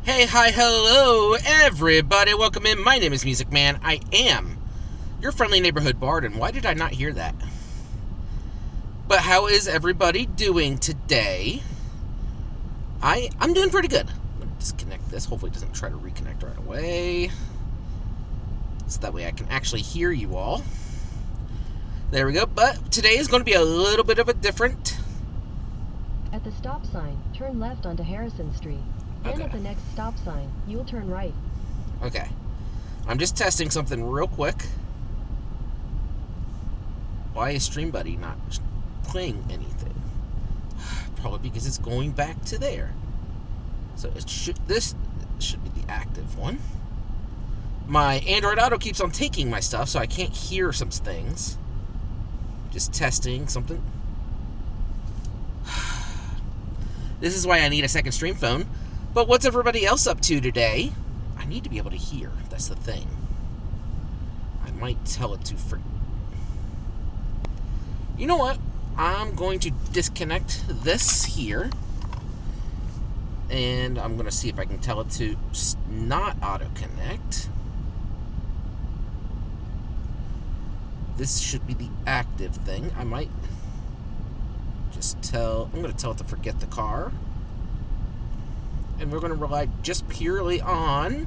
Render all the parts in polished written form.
Hey, hi, hello, everybody. Welcome in. My name is Music Man. I am your friendly neighborhood bard, and why did I not hear that? But how is everybody doing today? I'm doing pretty good. Let me disconnect this. Hopefully it doesn't try to reconnect right away. So that way I can actually hear you all. There we go. But today is going to be a little bit of a different... At the stop sign, turn left onto Harrison Street. Then Okay. at the next stop sign, you'll turn right. Okay. I'm just testing something real quick. Why is StreamBuddy not playing anything? Probably because it's going back to there. So this should be the active one. My Android Auto keeps on taking my stuff, so I can't hear some things. Just testing something. This is why I need a second stream phone. But what's everybody else up to today? I need to be able to hear. That's the thing. I might tell it to You know what? I'm going to disconnect this here. And I'm going to see if I can tell it to not auto-connect. This should be the active thing. I might just I'm going to tell it to forget the car. And we're going to rely just purely on...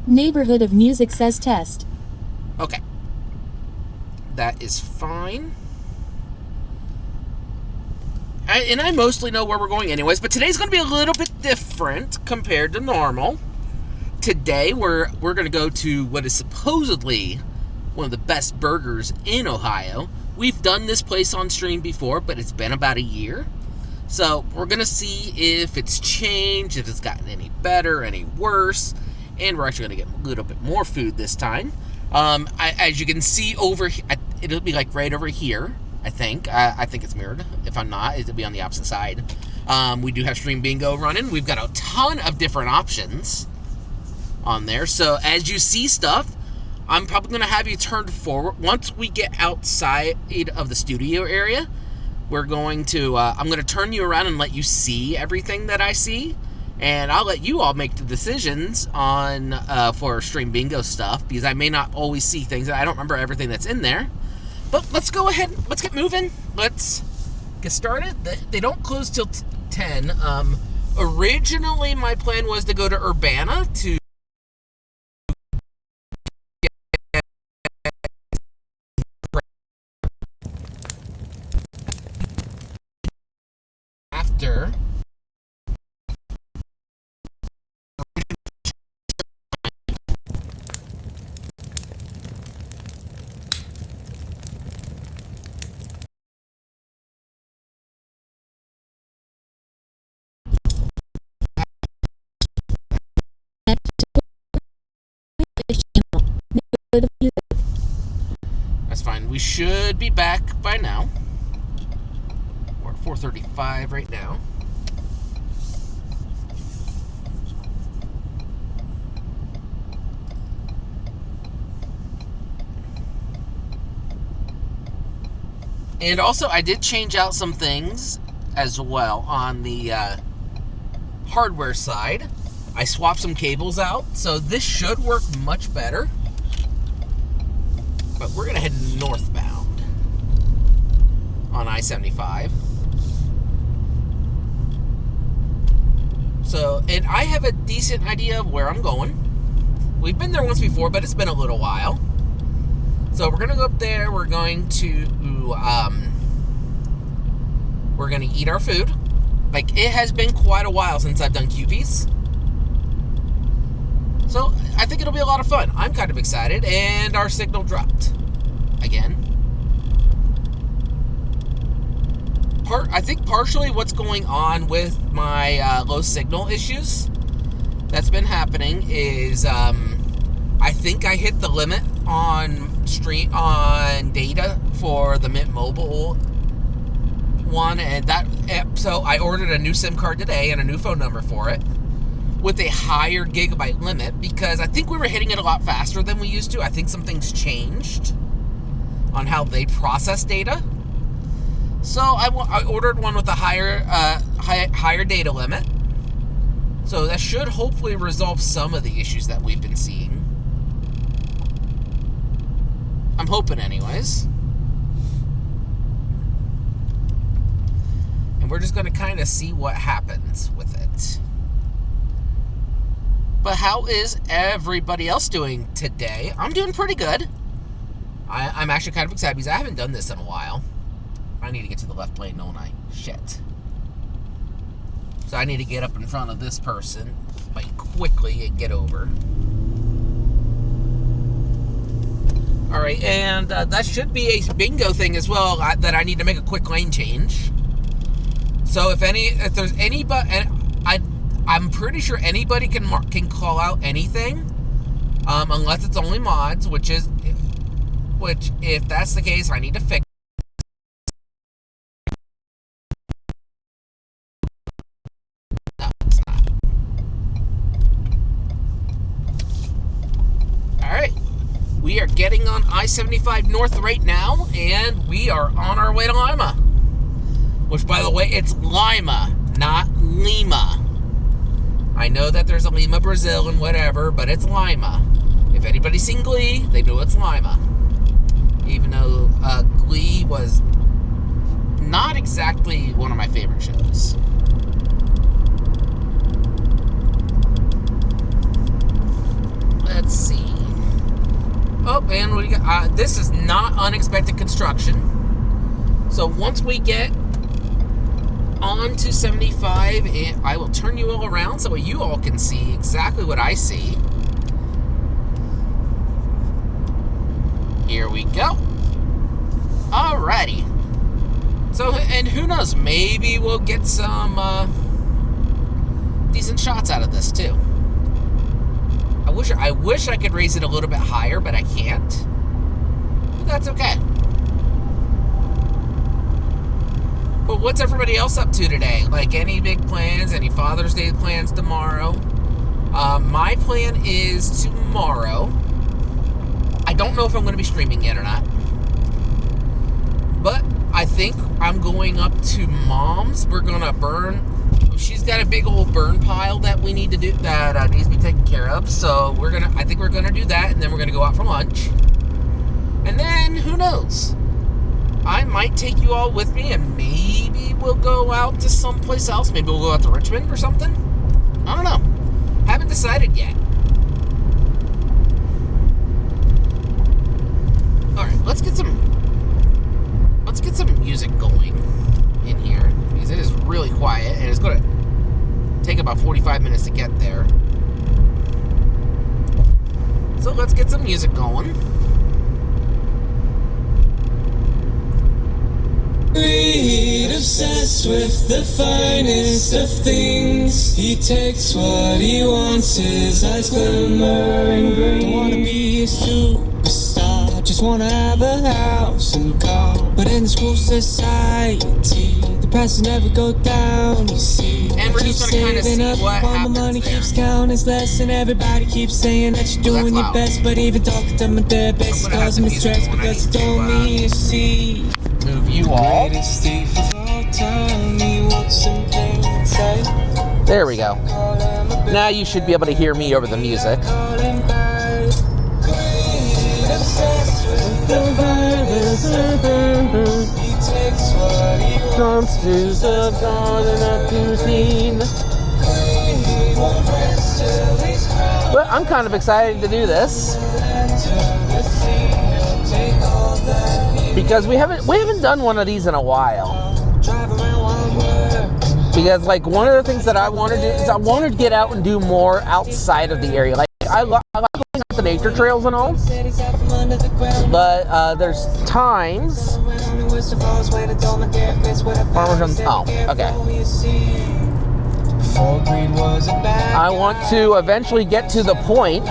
Neighborhood of Music says test. Okay. That is fine. I mostly know where we're going anyways, but today's going to be a little bit different compared to normal. Today, we're going to go to what is supposedly one of the best burgers in Ohio. We've done this place on stream before, but it's been about a year. So we're going to see if it's changed, if it's gotten any better, any worse, and we're actually going to get a little bit more food this time. As you can see over here, it'll be like right over here, I think. I think it's mirrored. If I'm not, it'll be on the opposite side. We do have Stream Bingo running. We've got a ton of different options on there. So as you see stuff, I'm probably going to have you turned forward. Once we get outside of the studio area, we're going to, I'm going to turn you around and let you see everything that I see. And I'll let you all make the decisions on for Stream Bingo stuff, because I may not always see things. I don't remember everything that's in there. But let's go ahead. Let's get moving. Let's get started. They don't close till 10. Originally, my plan was to go to Urbana to after. That's fine. We should be back by now. We're at 4:35 right now. And also, I did change out some things as well on the hardware side. I swapped some cables out, so this should work much better. But we're going to head northbound on I-75. So, and I have a decent idea of where I'm going. We've been there once before, but it's been a little while. So we're going to go up there. We're going to eat our food. Like, it has been quite a while since I've done QPs. So I think it'll be a lot of fun. I'm kind of excited, and our signal dropped again. I think partially what's going on with my low signal issues that's been happening is I think I hit the limit on data for the Mint Mobile one, and so I ordered a new SIM card today and a new phone number for it with a higher gigabyte limit, because I think we were hitting it a lot faster than we used to. I think some things changed on how they process data. So I ordered one with a higher data limit. So that should hopefully resolve some of the issues that we've been seeing. I'm hoping anyways. And we're just going to kind of see what happens with it. But how is everybody else doing today? I'm doing pretty good. I'm actually kind of excited because I haven't done this in a while. I need to get to the left lane, don't I? Shit. So I need to get up in front of this person like quickly and get over. Alright, and that should be a bingo thing as well, that I need to make a quick lane change. So if there's anybody, I'm pretty sure anybody can call out anything, unless it's only mods, which if that's the case, I need to fix. No, it's not. All right, we are getting on I-75 North right now, and we are on our way to Lima. Which, by the way, it's Lima, not Lima. I know that there's a Lima, Brazil, and whatever, but it's Lima. If anybody's seen Glee, they know it's Lima. Even though Glee was not exactly one of my favorite shows. Let's see. Oh, and we got, this is not unexpected construction. So once we get on to 75, and I will turn you all around so you all can see exactly what I see. Here we go. Alrighty. So, and who knows, maybe we'll get some decent shots out of this too. I wish I could raise it a little bit higher, but I can't. But that's okay. But what's everybody else up to today? Like, any big plans? Any Father's Day plans tomorrow? My plan is tomorrow. I don't know if I'm going to be streaming yet or not. But I think I'm going up to Mom's. We're going to burn. She's got a big old burn pile that we need to do, that needs to be taken care of. So I think we're going to do that, and then we're going to go out for lunch. And then, who knows? I might take you all with me, and maybe we'll go out to someplace else. Maybe we'll go out to Richmond or something. I don't know. Haven't decided yet. All right, let's get some music going in here, because it is really quiet, and it's going to take about 45 minutes to get there. So let's get some music going. Greed, obsessed with the finest of things. He takes what he wants, his eyes glimmer and green. Don't wanna be a superstar, just wanna have a house and car. But in the school society, the prices never go down, you see. And we're just gonna kind of see what while happens my money there. keeps counting less, and everybody keeps saying that you're Well, doing that's your loud. best. But even talking to my therapist I'm gonna have causing the me music stress going. I because need it to, don't mean you see. Move you all. Greatest thief of all time, he walks in plain sight. There we go. Now you should be able to hear me over the music. Comes to the garden of cuisine. But I'm kind of excited to do this because we haven't done one of these in a while. Because like one of the things that I want to do is I want to get out and do more outside of the area. Like I like going out the nature trails and all, but there's times. Oh, okay. I want to eventually get to the point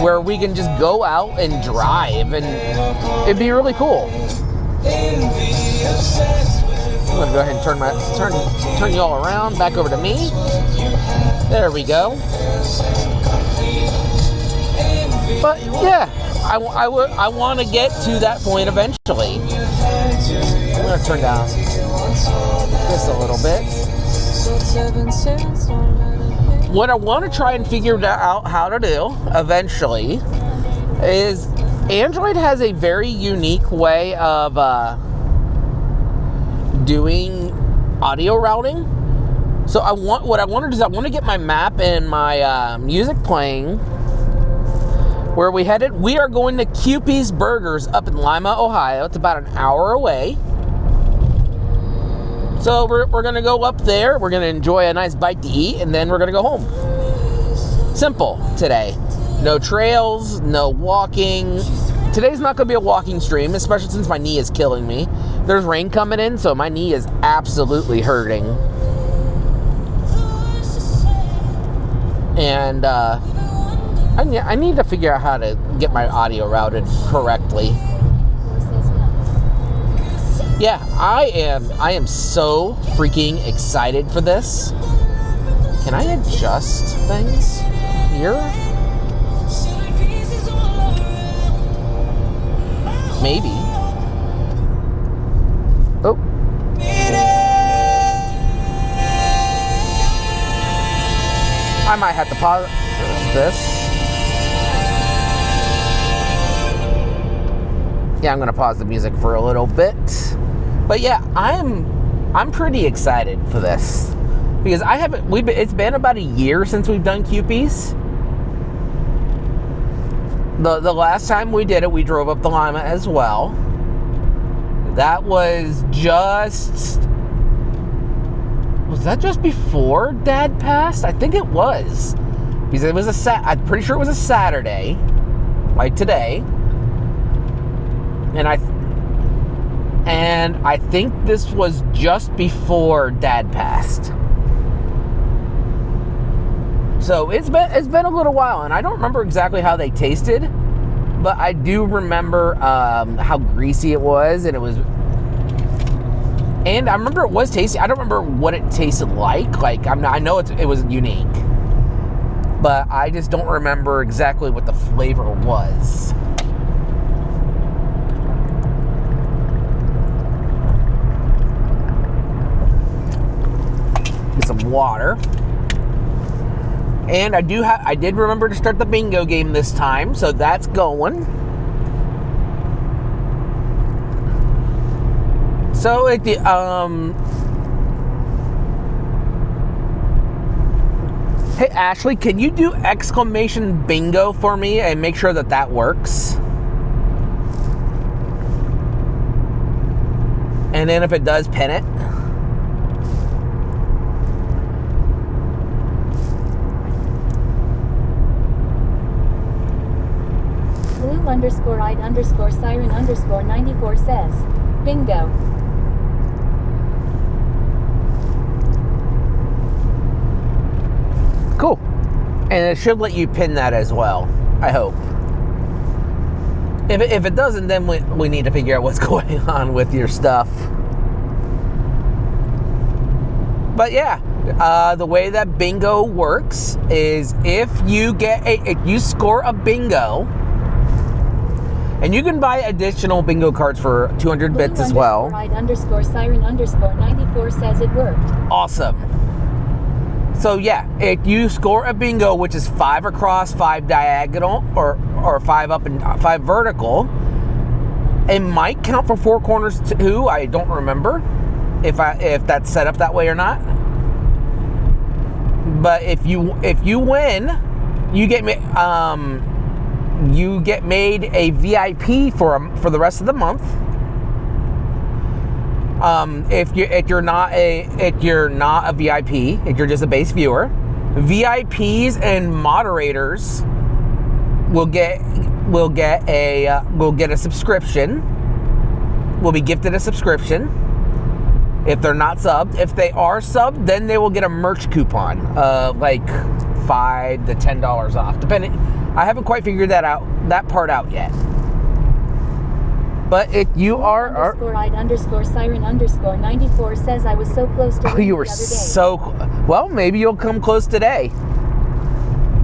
where we can just go out and drive, and it'd be really cool. I'm gonna go ahead and turn you all around back over to me. There we go. But yeah, I want to get to that point eventually. I'm gonna turn down just a little bit. What I want to try and figure out how to do eventually is Android has a very unique way of doing audio routing. So what I want to do is I want to get my map and my music playing. Where we headed? We are going to Kewpie's Burgers up in Lima, Ohio. It's about an hour away. So we're going to go up there. We're going to enjoy a nice bite to eat, and then we're going to go home. Simple today. No trails, no walking. Today's not going to be a walking stream, especially since my knee is killing me. There's rain coming in, so my knee is absolutely hurting. And I need to figure out how to get my audio routed correctly. Yeah, I am so freaking excited for this. Can I adjust things here? Maybe. Oh. I might have to pause this. Yeah, I'm gonna pause the music for a little bit. But yeah, I'm pretty excited for this because it's been about a year since we've done Kewpie's. The last time we did it, we drove up the Lima as well. That was that just before Dad passed? I think it was. Because it was I'm pretty sure it was a Saturday, like today. And I think this was just before Dad passed. So it's been a little while, and I don't remember exactly how they tasted, but I do remember how greasy it was, and I remember it was tasty. I don't remember what it tasted like. I know it was unique, but I just don't remember exactly what the flavor was. Some water, and I did remember to start the bingo game this time, so that's going. So at the hey Ashley, can you do exclamation bingo for me and make sure that works? And then if it does, pin it. _id_siren_94 says, bingo. Cool. And it should let you pin that as well, I hope. If it doesn't, then we need to figure out what's going on with your stuff. But yeah, the way that bingo works is if you score a bingo, and you can buy additional bingo cards for 200 bits as well. _siren_94 says it worked. Awesome. So yeah, if you score a bingo, which is 5 across, 5 diagonal, or 5 up and 5 vertical, it might count for 4 corners too. I don't remember if that's set up that way or not. But if you win, you get made a VIP for the rest of the month. If you're not a VIP, if you're just a base viewer, VIPs and moderators will get a subscription. Will be gifted a subscription if they're not subbed. If they are subbed, then they will get a merch coupon of like $5 to $10 off, depending. I haven't quite figured that part out yet. But if you are _id_siren_94 says I was so close to you were so well, maybe you'll come close today.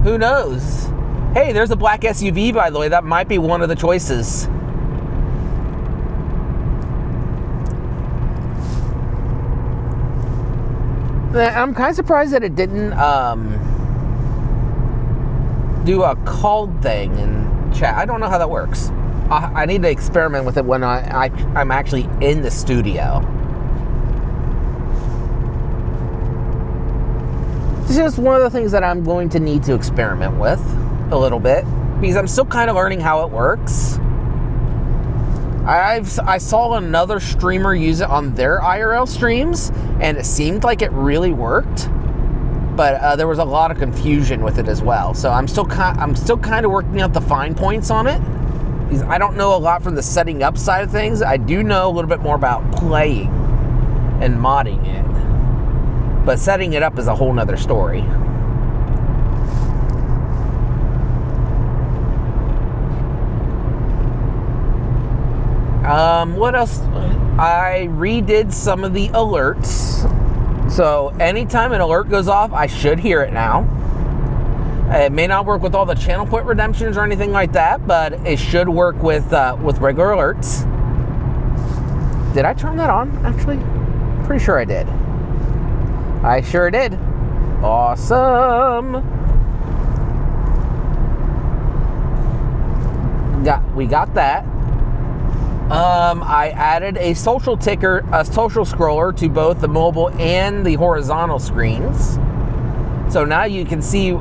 Who knows? Hey, there's a black SUV, by the way. That might be one of the choices. I'm kind of surprised that it didn't do a called thing in chat. I don't know how that works. I need to experiment with it when I'm actually in the studio. It's just one of the things that I'm going to need to experiment with a little bit, because I'm still kind of learning how it works. I saw another streamer use it on their IRL streams, and it seemed like it really worked, but there was a lot of confusion with it as well. So I'm still kind of working out the fine points on it, because I don't know a lot from the setting up side of things. I do know a little bit more about playing and modding it, but setting it up is a whole nother story. What else? I redid some of the alerts. So anytime an alert goes off, I should hear it now. It may not work with all the channel point redemptions or anything like that, but it should work with regular alerts. Did I turn that on, actually? Pretty sure I did. I sure did. Awesome. We got that. I added a social scroller to both the mobile and the horizontal screens. So now you can see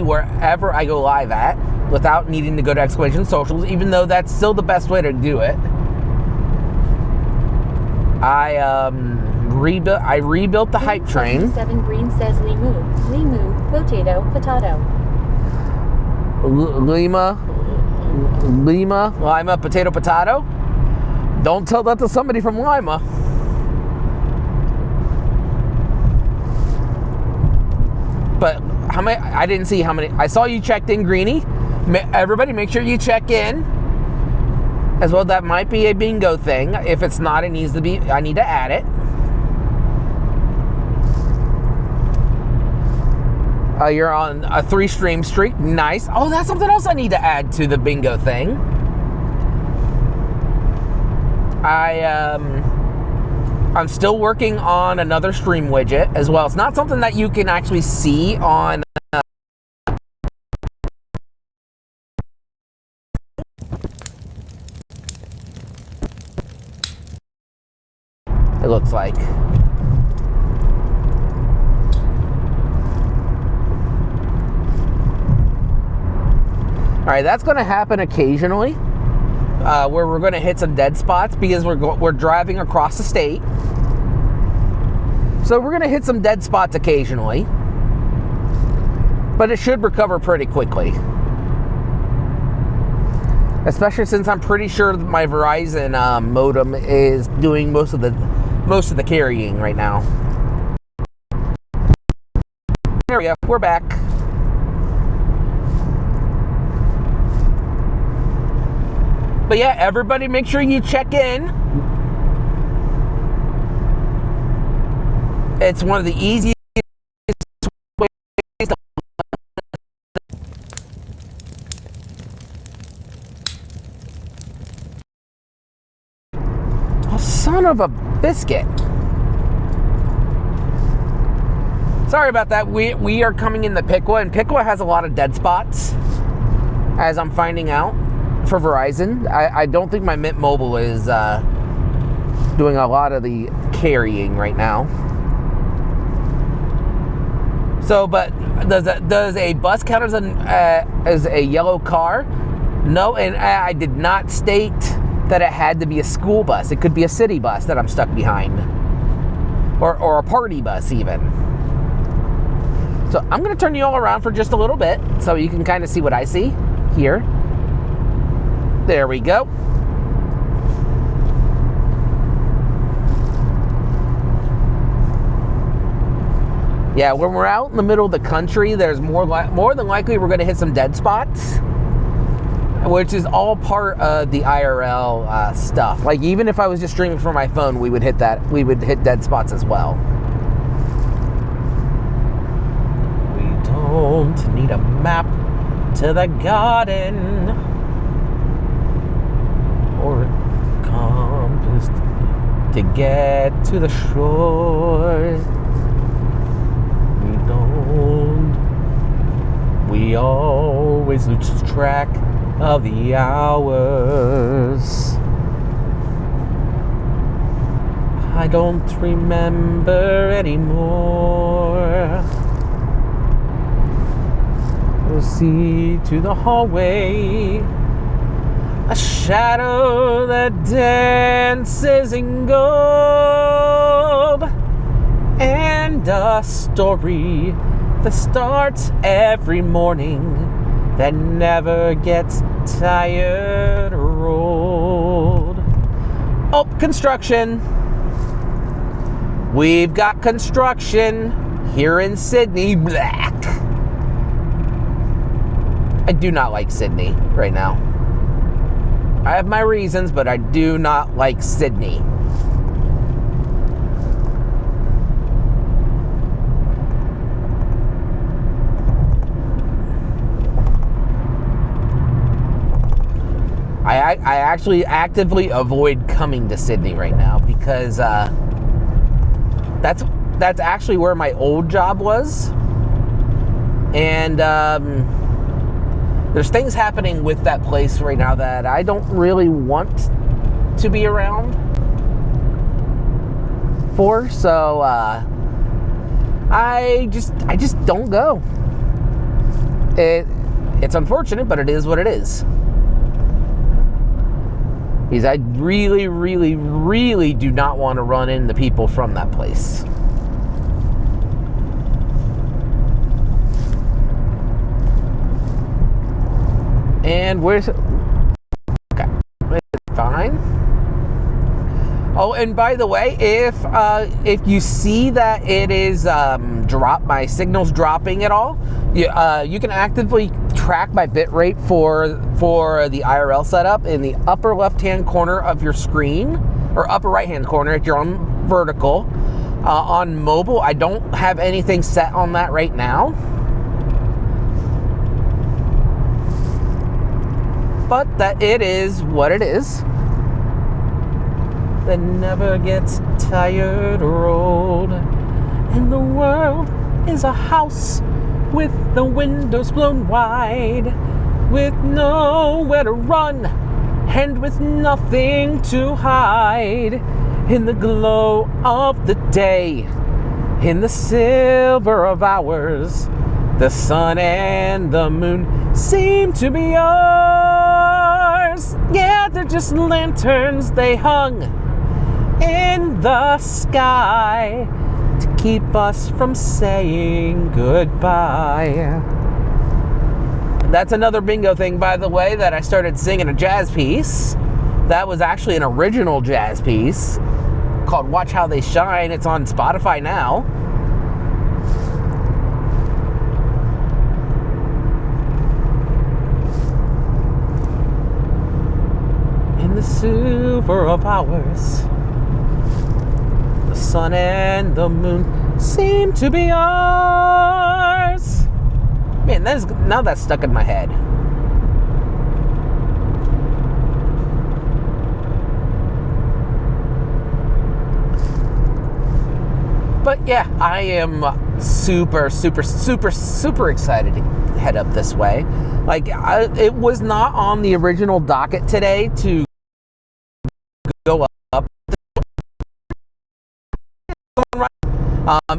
wherever I go live at without needing to go to Exclamation Socials, even though that's still the best way to do it. I rebuilt the hype train. 7 Green says Limu, potato. Lima, potato. Don't tell that to somebody from Lima. But how many? I didn't see how many. I saw you checked in, Greenie. Everybody, make sure you check in. As well, that might be a bingo thing. If it's not, it needs to be. I need to add it. You're on a 3-stream streak. Nice. Oh, that's something else I need to add to the bingo thing. I'm still working on another stream widget as well. It's not something that you can actually see on it looks like. All right, that's going to happen occasionally, where we're going to hit some dead spots because we're driving across the state. So we're going to hit some dead spots occasionally, but it should recover pretty quickly. Especially since I'm pretty sure that my Verizon modem is doing most of the carrying right now. There we go. We're back. But yeah, everybody make sure you check in. It's one of the easiest ways to... Oh, son of a biscuit. Sorry about that. We are coming into Piqua, and Piqua has a lot of dead spots, as I'm finding out. For Verizon, I don't think my Mint Mobile is doing a lot of the carrying right now. So, but does a bus count as a yellow car? No, and I did not state that it had to be a school bus. It could be a city bus that I'm stuck behind, or a party bus even. So I'm going to turn you all around for just a little bit so you can kind of see what I see here. There we go. Yeah, when we're out in the middle of the country, there's more than likely we're going to hit some dead spots, which is all part of the IRL stuff. Like, even if I was just streaming from my phone, we would hit dead spots as well. We don't need a map to the garden. Or compass. to get to the shore. We don't. We always lose track of the hours. I don't remember anymore. Proceed to the hallway. A shadow that dances in gold. And a story that starts every morning that never gets tired or old. Oh, construction. We've got construction here in Sydney. Black. I do not like Sydney right now. I have my reasons, but I do not like Sydney. I actually actively avoid coming to Sydney right now because that's actually where my old job was, and there's things happening with that place right now that I don't really want to be around for. So I just don't go. It's unfortunate, but it is what it is. Because I really, really, really do not want to run into people from that place. And where's... Okay. Fine. Oh, and by the way, if you see that it is my signal's dropping at all, you can actively track my bitrate for the IRL setup in the upper left-hand corner of your screen, or upper right-hand corner if you're on vertical. On mobile, I don't have anything set on that right now. But that it is what it is. That never gets tired or old. And the world is a house with the windows blown wide, with nowhere to run and with nothing to hide. In the glow of the day, in the silver of hours, the sun and the moon seem to be ours. Yeah, they're just lanterns they hung in the sky to keep us from saying goodbye. That's another bingo thing, by the way, that I started singing a jazz piece. That was actually an original jazz piece called Watch How They Shine. It's on Spotify now. In the silver of hours, the sun and the moon seem to be ours. Man, now that's stuck in my head. But yeah, I am super excited to head up this way. Like, it was not on the original docket today to go up.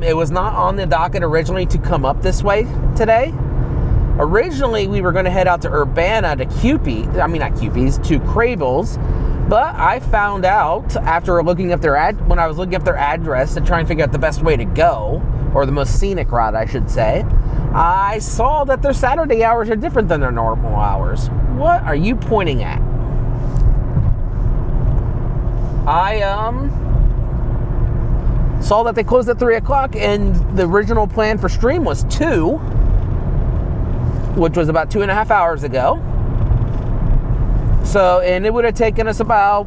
It was not on the docket originally to come up this way today. Originally, we were going to head out to Urbana to to Crable's, but I found out after looking up when I was looking up their address to try and figure out the best way to go, or the most scenic route, I should say, I saw that their Saturday hours are different than their normal hours. What are you pointing at? I saw that they closed at 3 o'clock, and the original plan for stream was 2, which was about 2.5 hours ago. So, and it would have taken us about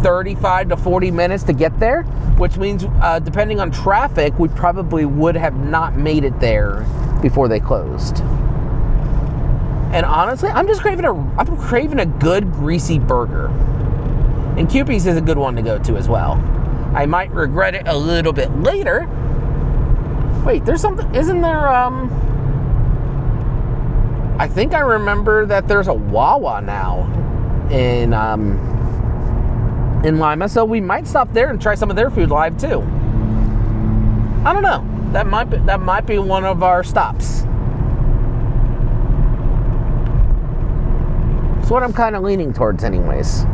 35 to 40 minutes to get there, which means depending on traffic, we probably would have not made it there before they closed. And honestly, I'm craving a good greasy burger. And Kewpie's is a good one to go to as well. I might regret it a little bit later. Wait, there's something, isn't there, I think I remember that there's a Wawa now in Lima, so we might stop there and try some of their food live too. I don't know. That might be one of our stops. It's what I'm kind of leaning towards anyways.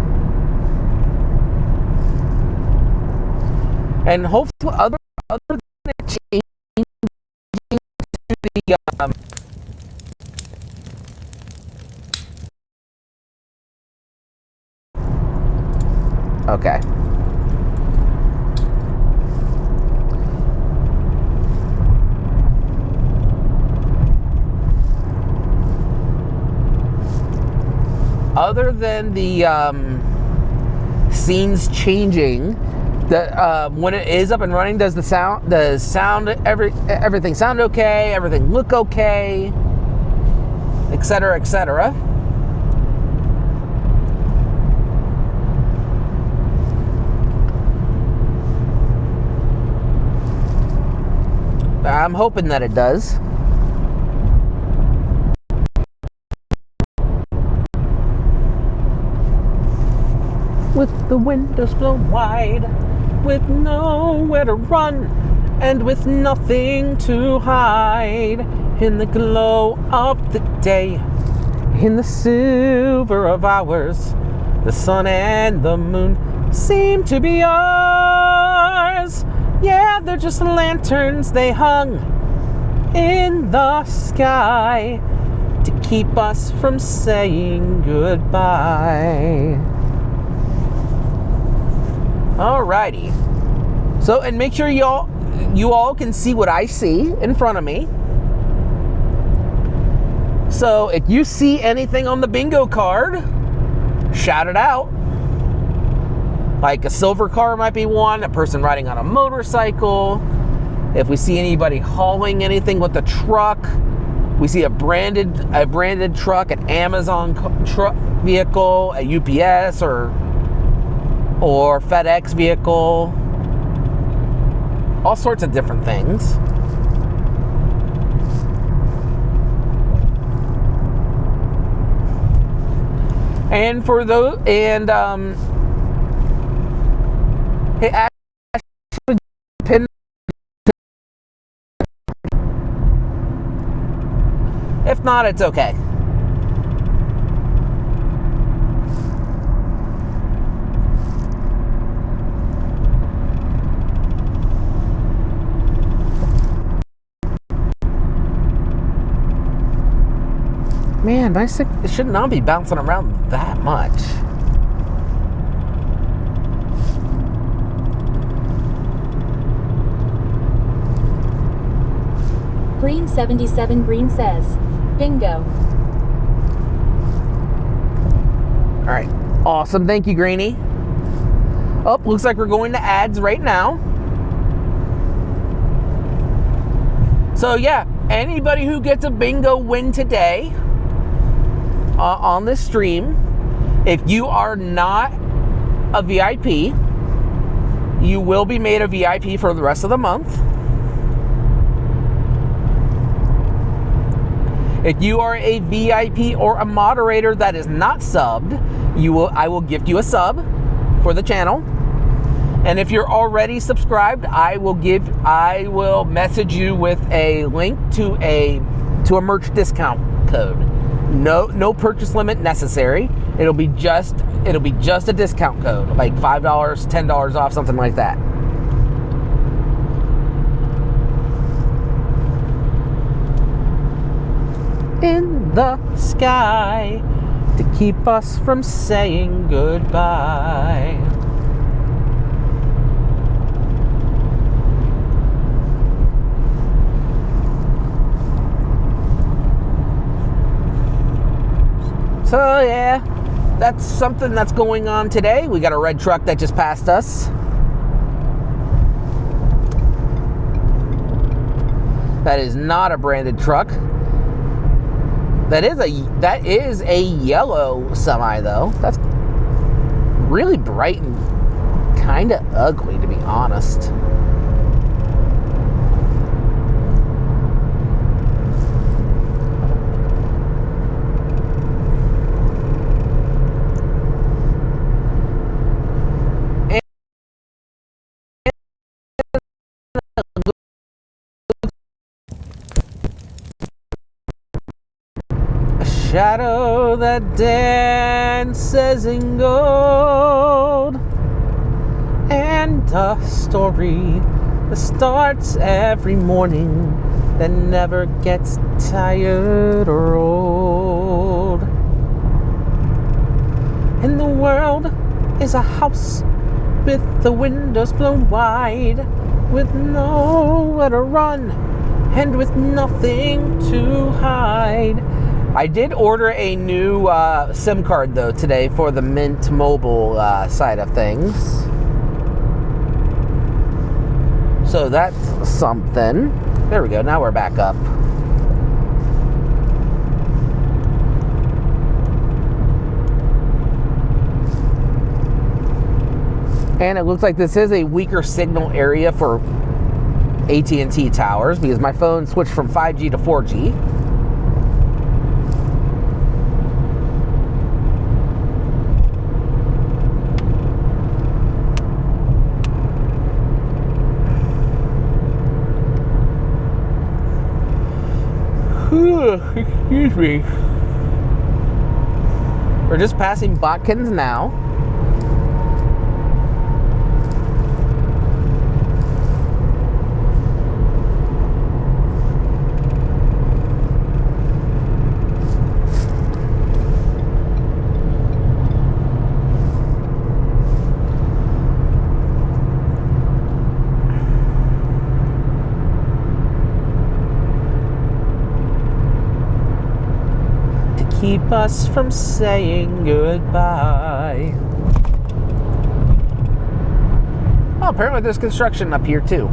And hopefully other than it changing to the okay. Other than the scenes changing, when it is up and running, does everything sound okay? Everything look okay? Etc. etc. I'm hoping that it does. With the windows blown wide, with nowhere to run, and with nothing to hide, in the glow of the day, in the silver of hours, the sun and the moon seem to be ours. Yeah, they're just lanterns they hung in the sky to keep us from saying goodbye. Alrighty. So, and make sure you all can see what I see in front of me. So, if you see anything on the bingo card, shout it out. Like a silver car might be one, a person riding on a motorcycle. If we see anybody hauling anything with a truck, we see a branded truck, an Amazon truck vehicle, a UPS or FedEx vehicle, all sorts of different things. And for those, and hey, actually, pin. If not, it's okay. Man, my stick should not be bouncing around that much. Green 77 Green says, bingo. All right, awesome. Thank you, Greenie. Oh, looks like we're going to ads right now. So yeah, anybody who gets a bingo win today on this stream, if you are not a VIP, you will be made a VIP for the rest of the month. If you are a VIP or a moderator that is not subbed, I will gift you a sub for the channel. And if you're already subscribed, I will message you with a link to a merch discount code. No purchase limit necessary. It'll be just a discount code, like $5, $10 off, something like that. In the sky to keep us from saying goodbye. So yeah, that's something that's going on today. We got a red truck that just passed us. That is not a branded truck. That is a yellow semi though. That's really bright and kind of ugly, to be honest. Shadow that dances in gold, and a story that starts every morning, that never gets tired or old. And the world is a house with the windows blown wide, with nowhere to run and with nothing to hide. I did order a new SIM card, though, today for the Mint Mobile side of things. So that's something. There we go. Now we're back up. And it looks like this is a weaker signal area for AT&T towers, because my phone switched from 5G to 4G. Excuse me. We're just passing Botkins now. Keep us from saying goodbye. Oh, apparently there's construction up here too.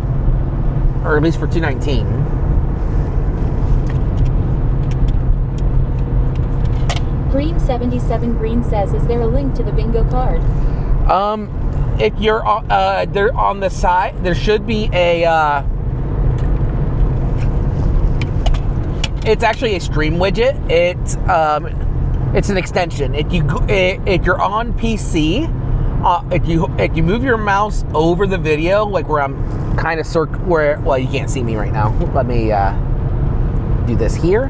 Or at least for 219. Green 77 Green says, is there a link to the bingo card? If you're there on the side, there should be a it's actually a stream widget. It's an extension. If you're on PC, if you move your mouse over the video, like where I'm kind of well, you can't see me right now. Let me do this here.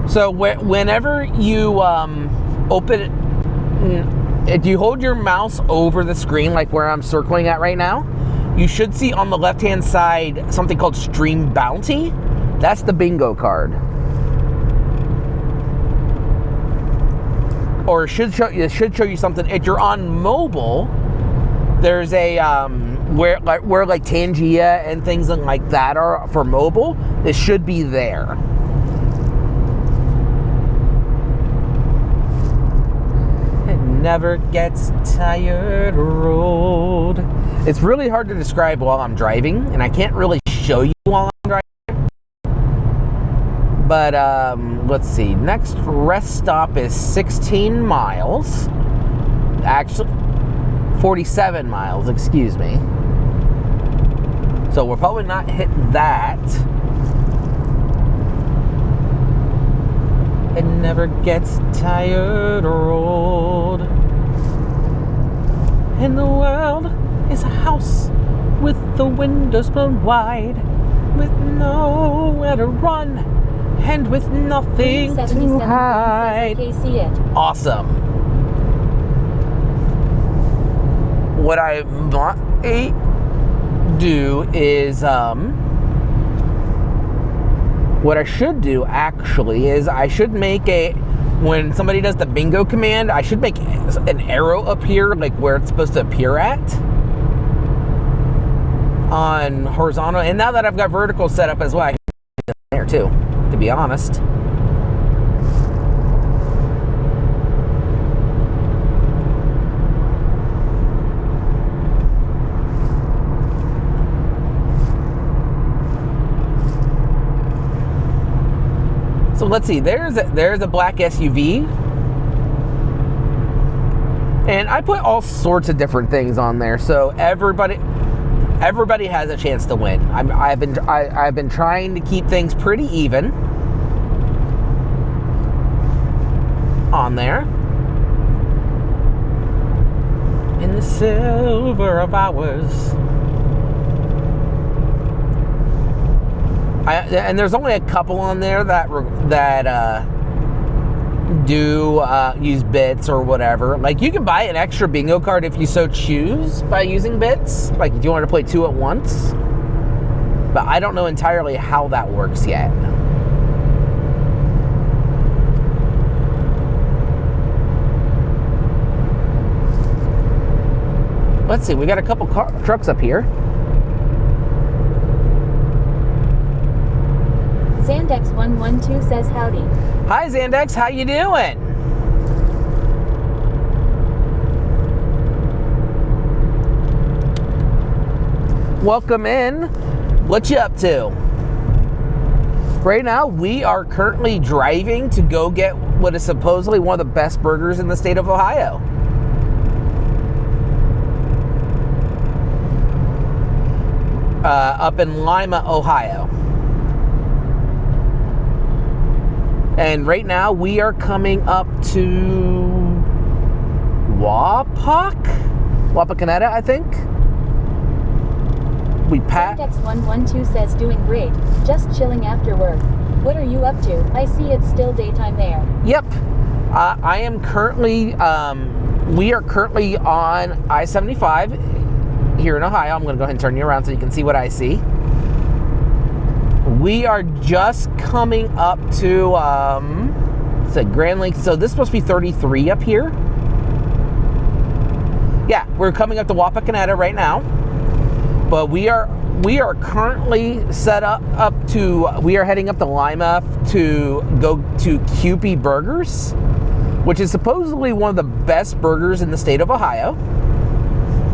So whenever you open it, if you hold your mouse over the screen, like where I'm circling at right now, you should see on the left-hand side something called Stream Bounty. That's the bingo card. Or it should show you something. If you're on mobile, there's a where like Tangia and things like that are for mobile. This should be there. It never gets tired or old. It's really hard to describe while I'm driving, and I can't really show you while I'm driving. But let's see. Next rest stop is 16 miles. Actually, 47 miles, excuse me. So we'll probably not hit that. It never gets tired or old. And the world is a house with the windows blown wide, with nowhere to run and with nothing to hide. Awesome. What I might do is, what I should do actually is I should make when somebody does the bingo command, I should make an arrow appear like where it's supposed to appear at on horizontal. And now that I've got vertical set up as well, I can do it there too, to be honest. So let's see, there's a black SUV. And I put all sorts of different things on there, so everybody has a chance to win. I've been trying to keep things pretty even on there. In the silver of hours. And there's only a couple on there that do use bits or whatever. Like, you can buy an extra bingo card if you so choose by using bits. Like, if you want to play 2 at once. But I don't know entirely how that works yet. Let's see, we got a couple trucks up here. Zandex112 says howdy. Hi Zandex, how you doing? Welcome in. What you up to? Right now, we are currently driving to go get what is supposedly one of the best burgers in the state of Ohio. Up in Lima, Ohio. And right now we are coming up to Wapakoneta, I think. Zandex112 says doing great, just chilling after work. What are you up to? I see it's still daytime there. Yep. I am currently, we are currently on I-75 here in Ohio. I'm going to go ahead and turn you around so you can see what I see. We are just coming up to, it's a Grand Lake. So this supposed to be 33 up here. Yeah, we're coming up to Wapakoneta right now. But we are currently set up to, we are heading up to Lima to go to Kewpie Burgers, which is supposedly one of the best burgers in the state of Ohio.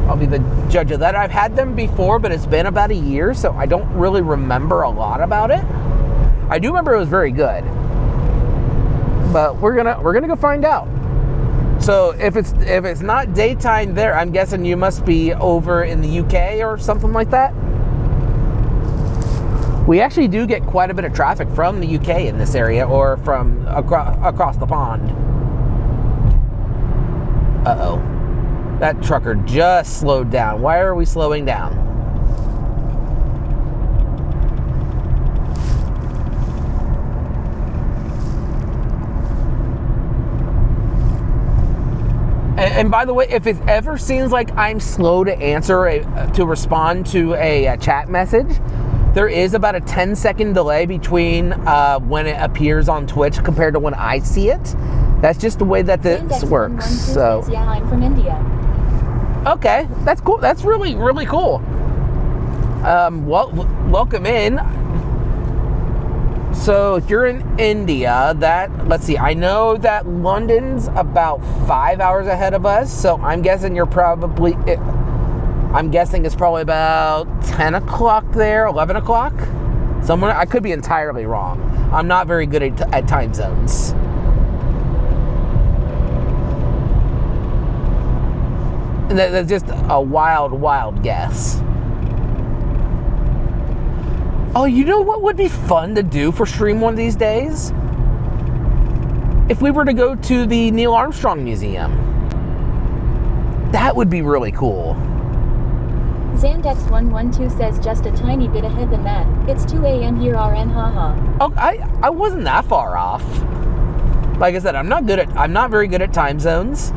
I'll be the judge of that. I've had them before, but it's been about a year, so I don't really remember a lot about it. I do remember it was very good, but we're gonna go find out. So if it's not daytime there, I'm guessing you must be over in the UK or something like that. We actually do get quite a bit of traffic from the UK in this area, or from across the pond. Uh-oh. That trucker just slowed down. Why are we slowing down? And by the way, if it ever seems like I'm slow to answer, to respond to a chat message, there is about a 10-second delay between when it appears on Twitch compared to when I see it. That's just the way that this works. So says, yeah, I'm from India. Okay, that's cool. That's really, really cool. Well, welcome in. So if you're in India, let's see, I know that London's about 5 hours ahead of us, so I'm guessing it's probably about 10 o'clock there, 11 o'clock. Somewhere, I could be entirely wrong. I'm not very good at time zones. And that's just a wild, wild guess. Oh, you know what would be fun to do for stream one of these days? If we were to go to the Neil Armstrong Museum. That would be really cool. Zandex112 says just a tiny bit ahead than that. It's 2 a.m. here, RN, haha. Oh, I wasn't that far off. Like I said, I'm not very good at time zones.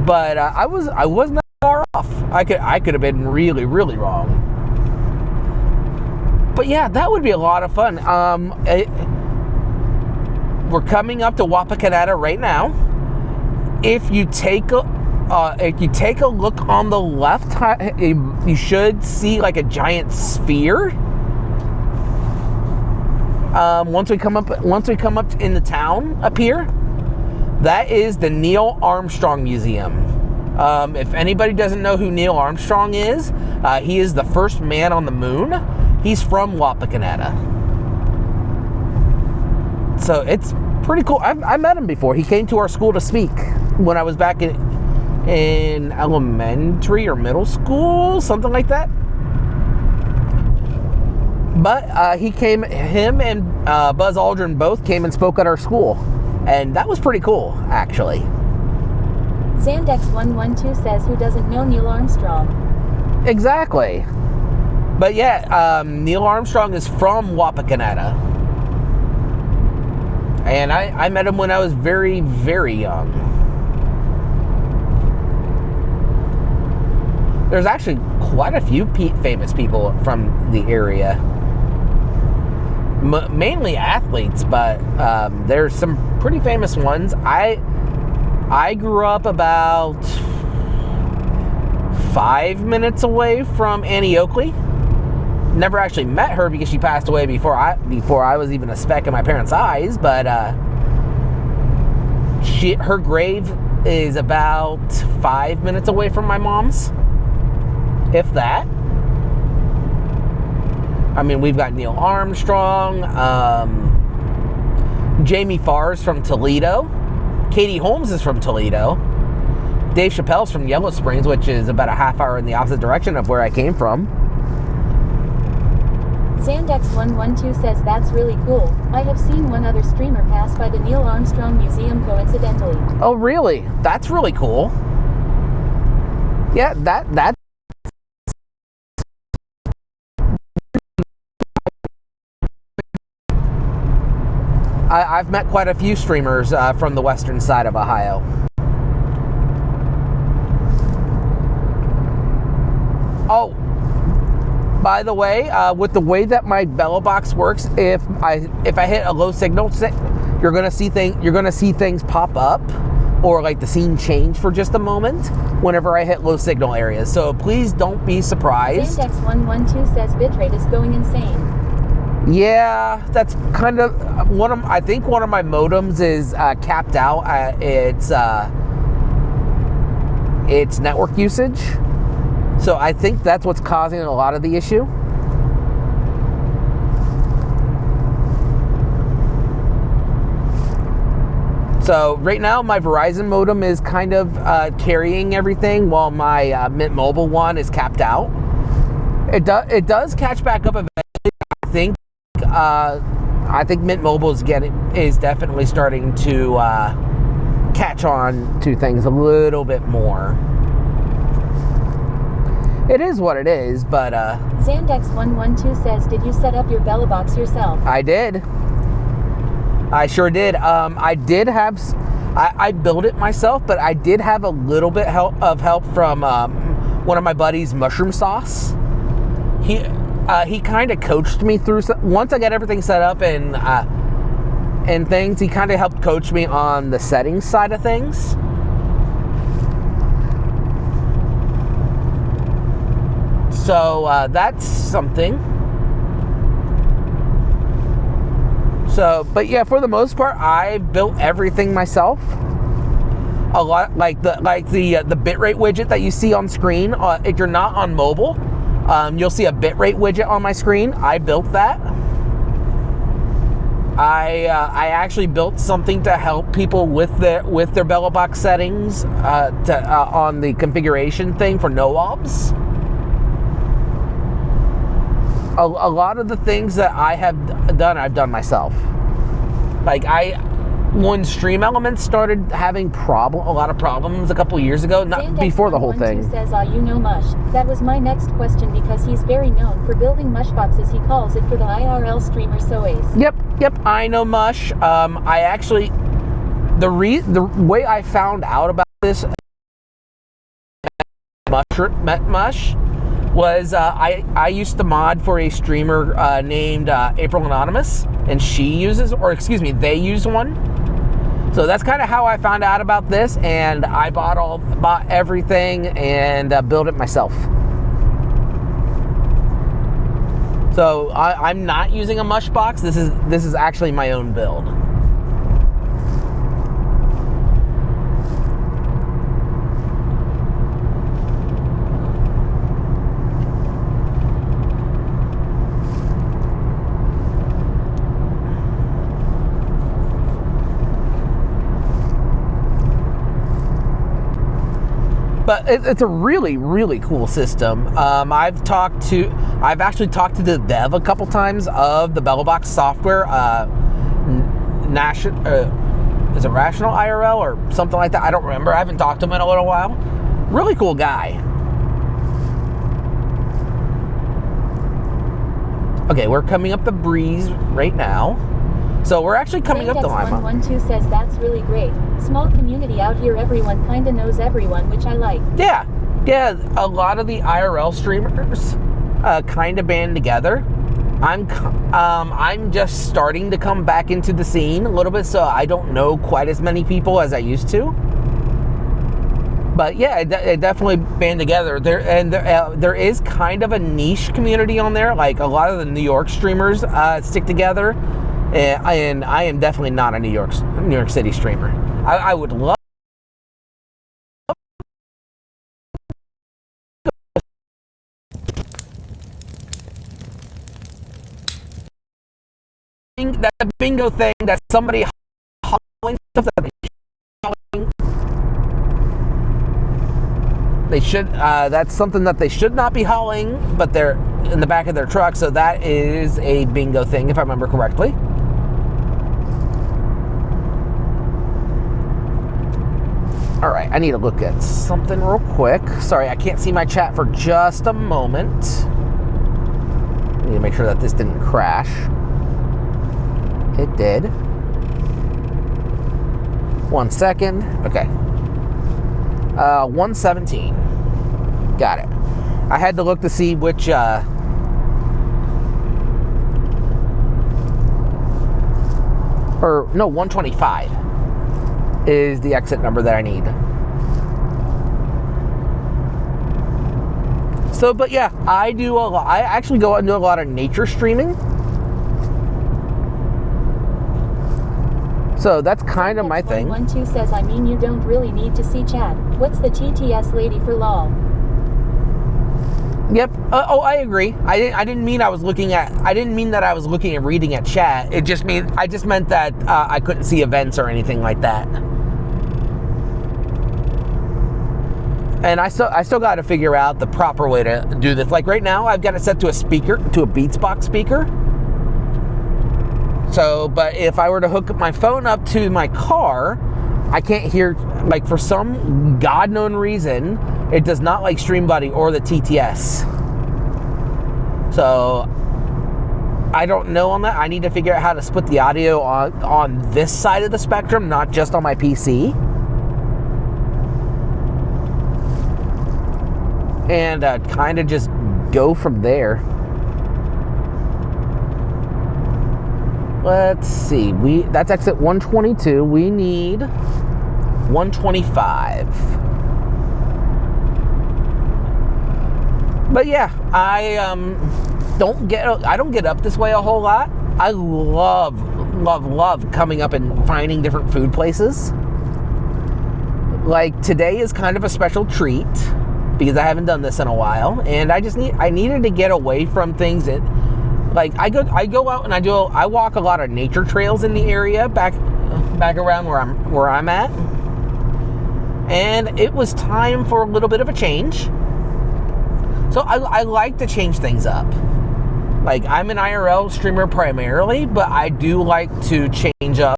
But I wasn't that far off. I could have been really, really wrong. But yeah, that would be a lot of fun. We're coming up to Wapakoneta right now. If you take a look on the left, you should see like a giant sphere. Once we come up in the town up here, that is the Neil Armstrong Museum. If anybody doesn't know who Neil Armstrong is, he is the first man on the moon. He's from Wapakoneta. So it's pretty cool. I met him before. He came to our school to speak when I was back in elementary or middle school, something like that. But him and Buzz Aldrin both came and spoke at our school. And that was pretty cool, actually. Zandex112 says, who doesn't know Neil Armstrong? Exactly. But yeah, Neil Armstrong is from Wapakoneta. And I met him when I was very, very young. There's actually quite a few famous people from the area. Mainly athletes, but there's some pretty famous ones. I grew up about 5 minutes away from Annie Oakley. Never actually met her because she passed away before I was even a speck in my parents' eyes. But her grave is about 5 minutes away from my mom's, if that. I mean, we've got Neil Armstrong, Jamie Farr's from Toledo, Katie Holmes is from Toledo, Dave Chappelle's from Yellow Springs, which is about a half hour in the opposite direction of where I came from. Zandex112 says, that's really cool. I have seen one other streamer pass by the Neil Armstrong Museum coincidentally. Oh, really? That's really cool. Yeah, that's I've met quite a few streamers from the western side of Ohio. Oh, by the way, with the way that my bellow box works, if I hit a low signal, you're gonna see things pop up, or like the scene change for just a moment whenever I hit low signal areas. So please don't be surprised. Zandex112 says bitrate is going insane. Yeah, that's kind of I think one of my modems is capped out at its network usage. So I think that's what's causing a lot of the issue. So right now my Verizon modem is kind of carrying everything while my Mint Mobile one is capped out. It does catch back up eventually. I think Mint Mobile is definitely starting to catch on to things a little bit more. It is what it is, but Zandex112 says, did you set up your bellow box yourself? I did. I sure did. I built it myself, but I did have a little bit of help from one of my buddies, Mushroom Sauce. He kind of coached me through once I got everything set up and things. He kind of helped coach me on the settings side of things. So that's something. So, but yeah, for the most part, I built everything myself. A lot like the bitrate widget that you see on screen. If you're not on mobile, you'll see a bitrate widget on my screen. I built that. I actually built something to help people with their bellow box settings on the configuration thing for no-obs. A lot of the things that I have done, I've done myself. Like when Stream Elements started having a lot of problems a couple years ago, not before the whole thing. Says, you know Mush. That was my next question because he's very known for building mush boxes. He calls it for the IRL streamer SOAs. Yep, I know Mush. I actually, the way I found out about this Mush was I used to mod for a streamer named April Anonymous, and they use one. So that's kind of how I found out about this, and I bought everything and built it myself. So I'm not using a mush box. This is actually my own build. But it's a really, really cool system. I've actually talked to the dev a couple times of the BelloBox software. Is it Rational IRL or something like that? I don't remember. I haven't talked to him in a little while. Really cool guy. Okay, we're coming up the breeze right now. So we're actually coming up to Lima. 112 says that's really great. Small community out here, everyone kinda knows everyone, which I like. Yeah, a lot of the IRL streamers kind of band together. I'm just starting to come back into the scene a little bit, so I don't know quite as many people as I used to. But yeah, it definitely band together. There is kind of a niche community on there. Like a lot of the New York streamers stick together. And I am definitely not a New York City streamer. I would love that bingo thing that somebody hauling stuff that they should. That's something that they should not be hauling, but they're in the back of their truck. So that is a bingo thing, if I remember correctly. All right, I need to look at something real quick. Sorry, I can't see my chat for just a moment. I need to make sure that this didn't crash. It did. 1 second. Okay. 117. Got it. I had to look to see which or no, 125 is the exit number that I need. So, but yeah, I actually go out and do a lot of nature streaming. So that's kind of my thing. 112 says, I mean, you don't really need to see chat. What's the TTS lady for lol? Yep. I agree. I didn't mean that I was looking at reading at chat. I just meant that I couldn't see events or anything like that. And I still got to figure out the proper way to do this. Like right now, I've got it set to a Beatsbox speaker. So, but if I were to hook my phone up to my car, I can't hear, like for some God-known reason, it does not like StreamBuddy or the TTS. So, I don't know on that. I need to figure out how to split the audio on this side of the spectrum, not just on my PC. And kind of just go from there. Let's see. That's exit 122. We need 125. But yeah, I don't get up this way a whole lot. I love coming up and finding different food places. Like today is kind of a special treat because I haven't done this in a while, and I needed to get away from things that, like, I go out and I walk a lot of nature trails in the area back around where I'm at, and it was time for a little bit of a change. So I like to change things up. Like, I'm an IRL streamer primarily, but I do like to change up.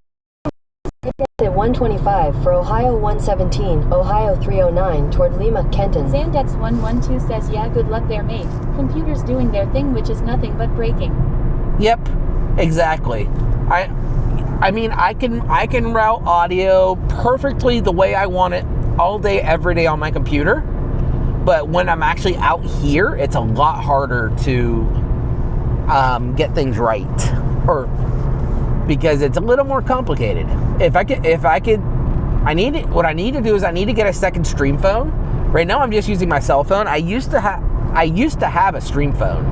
At 125 for Ohio 117, Ohio 309 toward Lima, Kenton. Zandex 112 says, yeah, good luck there, mate. Computers doing their thing, which is nothing but breaking. Yep, exactly. I mean, I can route audio perfectly the way I want it all day, every day on my computer. But when I'm actually out here, it's a lot harder to get things right, or because it's a little more complicated. What I need to do is I need to get a second stream phone. Right now, I'm just using my cell phone. I used to have a stream phone,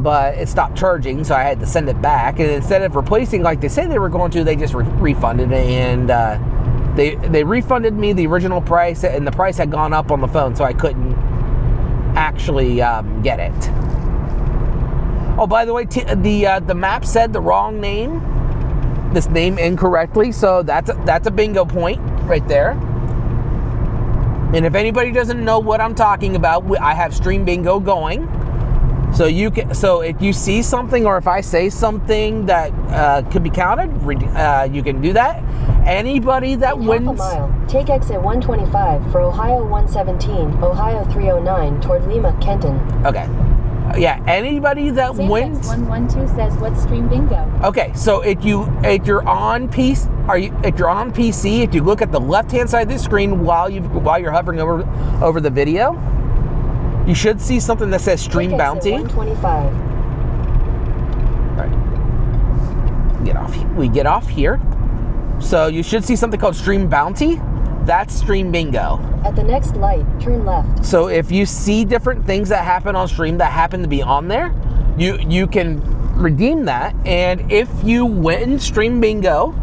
but it stopped charging, so I had to send it back. And instead of replacing like they said they were going to, they just refunded it, and they refunded me the original price, and the price had gone up on the phone, so I couldn't actually get it. Oh, by the way, the map said the wrong name, this name incorrectly, so that's a bingo point right there. And if anybody doesn't know what I'm talking about, I have Stream Bingo going. So if you see something, or if I say something that could be counted, you can do that. Anybody that In wins. half a mile, take exit 125 for Ohio 117, Ohio 309 toward Lima, Kenton. Okay. Yeah, anybody that wins. Xandex112 says, what's Stream Bingo? Okay, so if you're on PC, if you look at the left-hand side of the screen while you're hovering over the video, you should see something that says Stream Take Bounty. exit 125. All right. We get off here. So you should see something called Stream Bounty. That's Stream Bingo. At the next light, turn left. So if you see different things that happen on stream that happen to be on there, you can redeem that. And if you win Stream Bingo,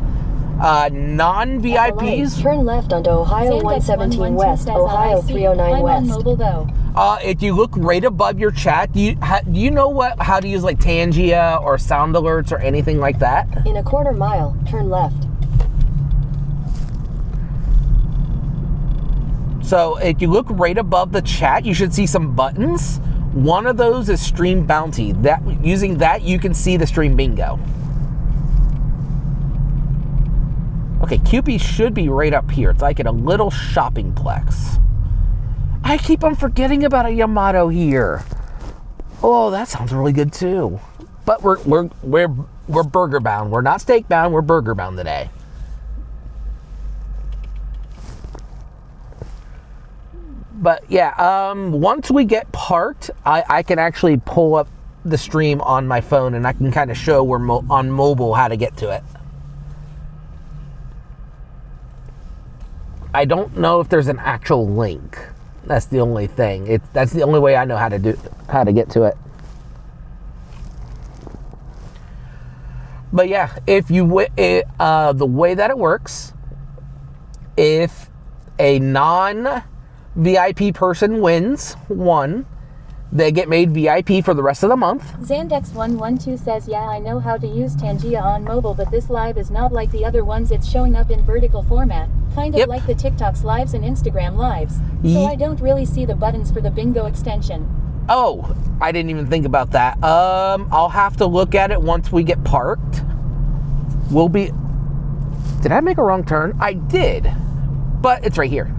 At the light, non-VIPs, turn left onto Ohio Xandex 117 West, says, Ohio I see. 309 I'm West. on mobile though. if you look right above your chat, do you know how to use like Tangia or sound alerts or anything like that? In a quarter mile, turn left. So if you look right above the chat, you should see some buttons. One of those is Stream Bounty. Using that, you can see the Stream Bingo. Okay, QP should be right up here. It's like in a little shopping plex. I keep on forgetting about a Yamato here. Oh, that sounds really good too. But we're burger bound. We're not steak bound. We're burger bound today. But yeah, once we get parked, I can actually pull up the stream on my phone and I can kind of show on mobile how to get to it. I don't know if there's an actual link. That's the only thing. That's the only way I know how to get to it. But yeah, if you the way that it works, if a non-VIP person wins one, they get made VIP for the rest of the month. Xandex112 says, yeah, I know how to use Tangia on mobile, but this live is not like the other ones. It's showing up in vertical format, kind of Yep. like the TikToks lives and Instagram lives. So I don't really see the buttons for the bingo extension. Oh, I didn't even think about that. I'll have to look at it once we get parked. Did I make a wrong turn? I did, but it's right here.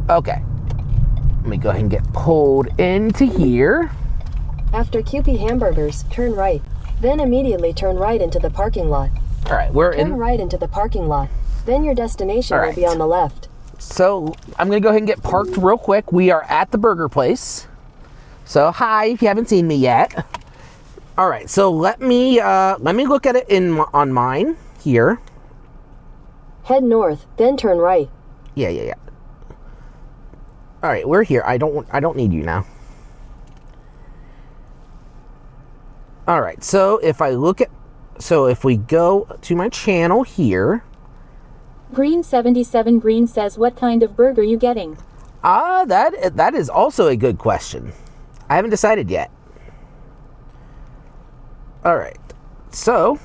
Okay. Let me go ahead and get pulled into here. After QP Hamburgers, turn right. Then immediately turn right into the parking lot. All right, we're Turn in. right into the parking lot. Then your destination will be Alright. on the left. So I'm gonna go ahead and get parked real quick. We are at the burger place. So hi, if you haven't seen me yet. All right, so let me look at it on mine here. Head north, then turn right. Yeah. All right, we're here. I don't need you now. All right, so if we go to my channel here. Green77 Green says, what kind of burger you getting? That is also a good question. I haven't decided yet. All right, so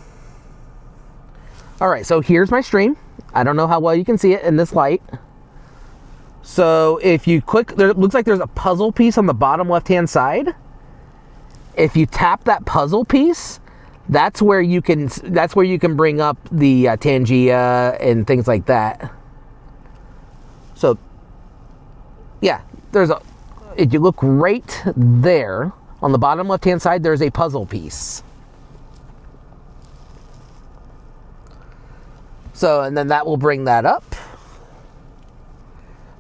here's my stream. I don't know how well you can see it in this light. So if you click, it looks like there's a puzzle piece on the bottom left-hand side. If you tap that puzzle piece, that's where you can bring up the Tangia and things like that. So yeah, if you look right there on the bottom left-hand side, there's a puzzle piece. So, and then that will bring that up.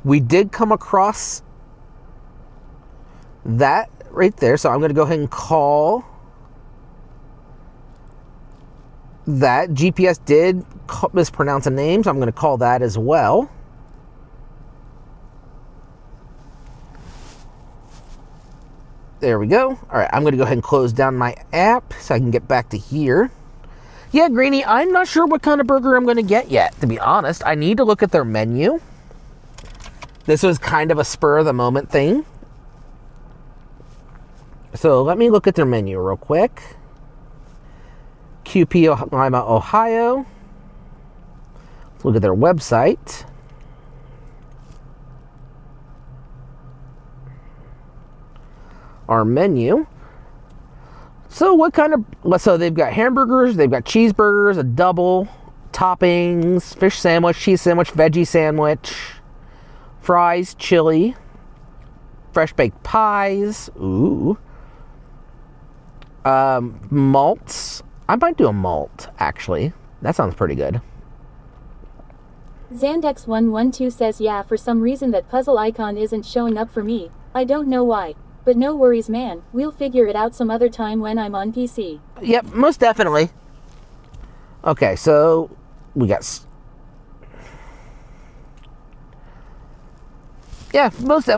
We did come across that right there, so I'm going to go ahead and call that. GPS did mispronounce a name, so I'm going to call that as well. There we go. All right, I'm going to go ahead and close down my app so I can get back to here. Yeah, Greeny, I'm not sure what kind of burger I'm going to get yet, to be honest. I need to look at their menu. This was kind of a spur-of-the-moment thing. So let me look at their menu real quick. QP Lima, Ohio. Let's look at their website. our menu. So what kind of, so they've got hamburgers, they've got cheeseburgers, a double, toppings, fish sandwich, cheese sandwich, veggie sandwich, fries, chili, fresh baked pies, ooh, malts. I might do a malt, actually. That sounds pretty good. Zandex112 says yeah, for some reason that puzzle icon isn't showing up for me. I don't know why. But no worries, man. We'll figure it out some other time when I'm on PC. Yep, most definitely. Okay, so we got... Yeah,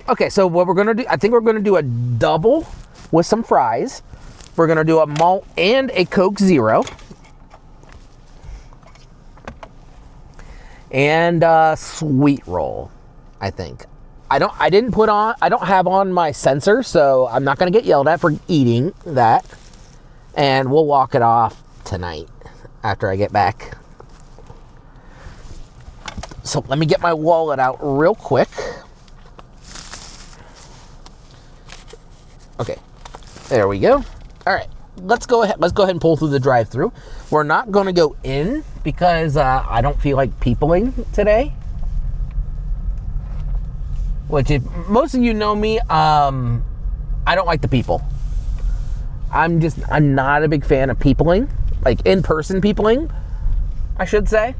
okay, so what we're going to do... I think we're going to do a double with some fries. We're going to do a malt and a Coke Zero. And a sweet roll, I think. I don't have on my sensor, so I'm not going to get yelled at for eating that. And we'll walk it off tonight after I get back. So let me get my wallet out real quick. Okay, there we go. All right, let's go ahead and pull through the drive-thru. We're not going to go in because I don't feel like peopling today. Which, if most of you know me, I don't like the people. I'm not a big fan of peopling, like in-person peopling, I should say.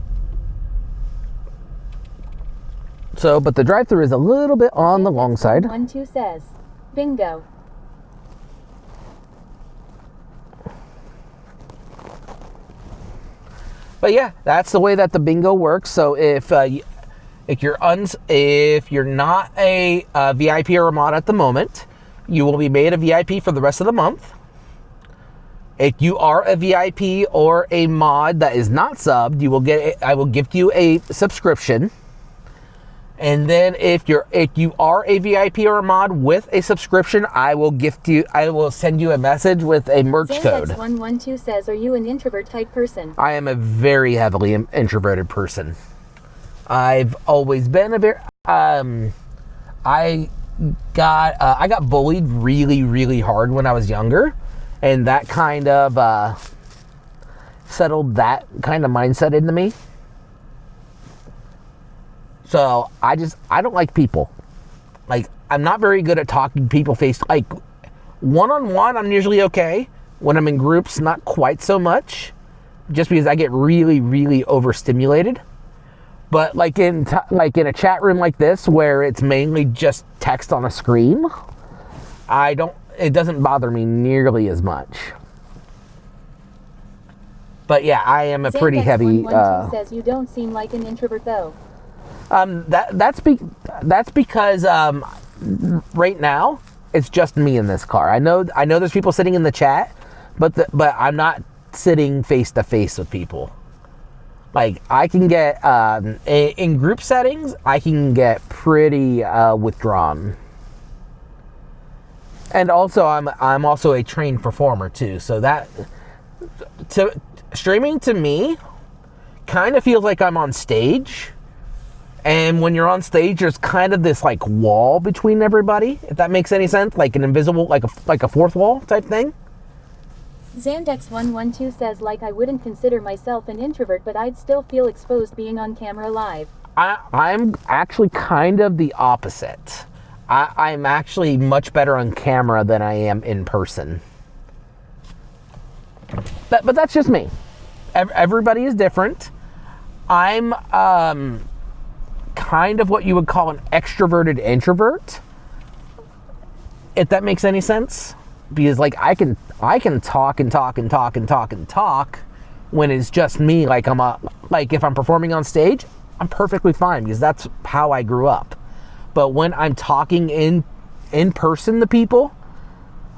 So, but the drive-thru is a little bit on the long side. 12 says, bingo. But yeah, that's the way that the bingo works. So if you're not a VIP or a mod at the moment, you will be made a VIP for the rest of the month. If you are a VIP or a mod that is not subbed, I will gift you a subscription. And then if you are a VIP or a mod with a subscription, I will send you a message with a merch code. Zandex112 says, are you an introvert type person? I am a very heavily introverted person. I've always been I got bullied really, really hard when I was younger, and that kind of settled that kind of mindset into me. So I don't like people. Like, I'm not very good at talking people face. Like, one-on-one, I'm usually okay. When I'm in groups, not quite so much, just because I get really, really overstimulated. But like in a chat room like this, where it's mainly just text on a screen, it doesn't bother me nearly as much. But yeah, I am a pretty heavy. Says you don't seem like an introvert though. That's because right now it's just me in this car. I know there's people sitting in the chat, but I'm not sitting face to face with people. Like, I can get in group settings, I can get pretty withdrawn. And also, I'm also a trained performer too, so that streaming to me kind of feels like I'm on stage. And when you're on stage, there's kind of this like wall between everybody, if that makes any sense, like an invisible, like a fourth wall type thing. Zandex112 says, like, I wouldn't consider myself an introvert, but I'd still feel exposed being on camera live. I'm actually kind of the opposite. I'm actually much better on camera than I am in person. But that's just me. Everybody is different. I'm kind of what you would call an extroverted introvert, if that makes any sense. Because like I can talk and talk and talk and talk and talk when it's just me. Like if I'm performing on stage, I'm perfectly fine because that's how I grew up. But when I'm talking in person to people,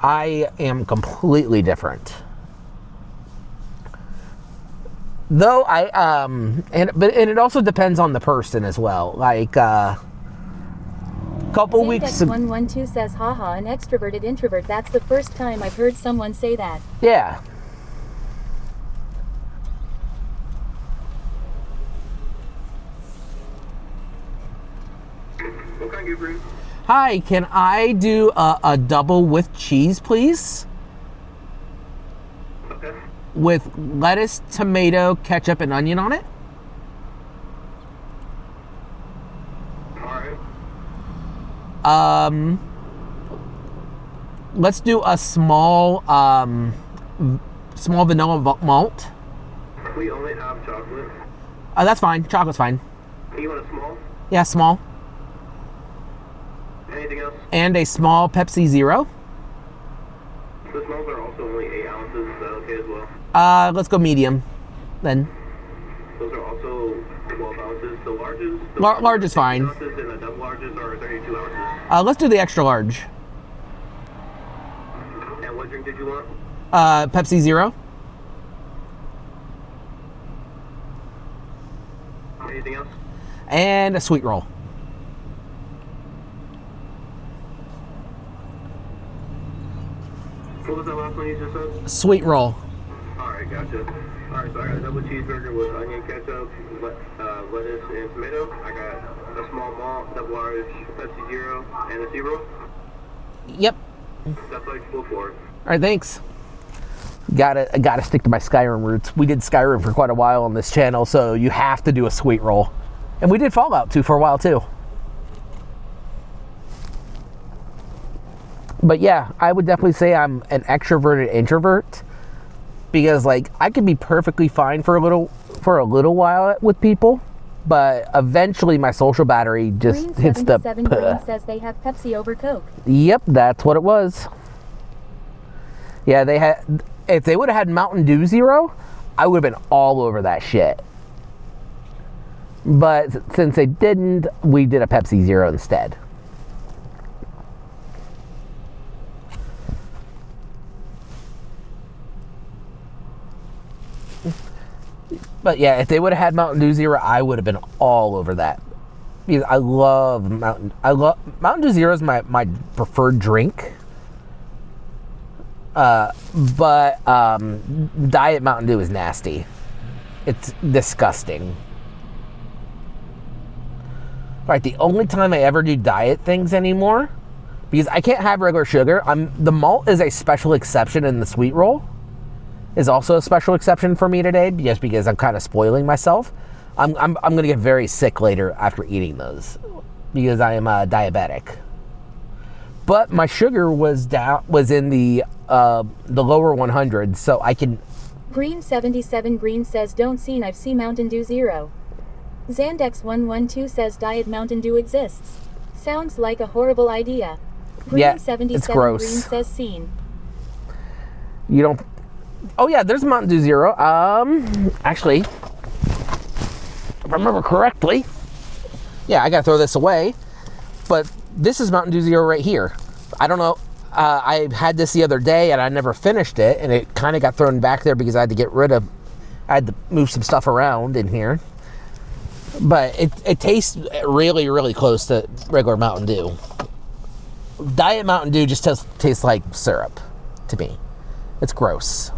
I am completely different. Though and it also depends on the person as well. Like couple weeks ago. 112 says, haha, an extroverted introvert. That's the first time I've heard someone say that. Yeah. What can I get for you? Hi, can I do a double with cheese, please? Okay. With lettuce, tomato, ketchup, and onion on it? Alright. Let's do a small vanilla malt. We only have chocolate. That's fine. Chocolate's fine. You want a small? Yeah, small. Anything else? And a small Pepsi Zero. The smalls are also only 8 ounces. Is that okay as well? Let's go medium, then. Those are also 12 ounces. The larges? Large is fine. Ounces and the double larges are 32 ounces. Let's do the extra large. And what drink did you want? Pepsi Zero. Anything else? And a sweet roll. What was that last one you just said? Sweet roll. Alright, gotcha. Alright, so I got a double cheeseburger with onion ketchup, lettuce, and tomato. I got a small malt, double large Pepsi Zero, and a zero. Yep. That's like full for it. All right, thanks. Gotta stick to my Skyrim roots. We did Skyrim for quite a while on this channel, so you have to do a sweet roll. And we did Fallout 2 for a while too. But yeah, I would definitely say I'm an extroverted introvert, because like I could be perfectly fine for a little while with people, but eventually my social battery just Green hits the 77 Green says they have Pepsi over Coke. Yep, that's what it was. Yeah, they had. If they would have had Mountain Dew Zero, I would have been all over that shit. But since they didn't, we did a Pepsi Zero instead. But yeah, if they would have had Mountain Dew Zero, I would have been all over that. Because I love Mountain Dew Zero is my preferred drink. But Diet Mountain Dew is nasty. It's disgusting. Right, the only time I ever do diet things anymore, because I can't have regular sugar. The malt is a special exception, and the sweet roll is also a special exception for me today, just because I'm kind of spoiling myself. I'm gonna get very sick later after eating those, because I am diabetic. But my sugar was in the lower 100s, so I can. Green 77 Green says don't seen I've seen Mountain Dew Zero. Zandex 112 says Diet Mountain Dew exists. Sounds like a horrible idea. Green Yeah, 77 it's gross. Green says seen. You don't. Oh yeah, there's Mountain Dew Zero. Actually, if I remember correctly, yeah, I gotta throw this away. But this is Mountain Dew Zero right here. I don't know. I had this the other day and I never finished it, and it kind of got thrown back there because I had to move some stuff around in here. But it tastes really, really close to regular Mountain Dew. Diet Mountain Dew just tastes like syrup to me. It's gross.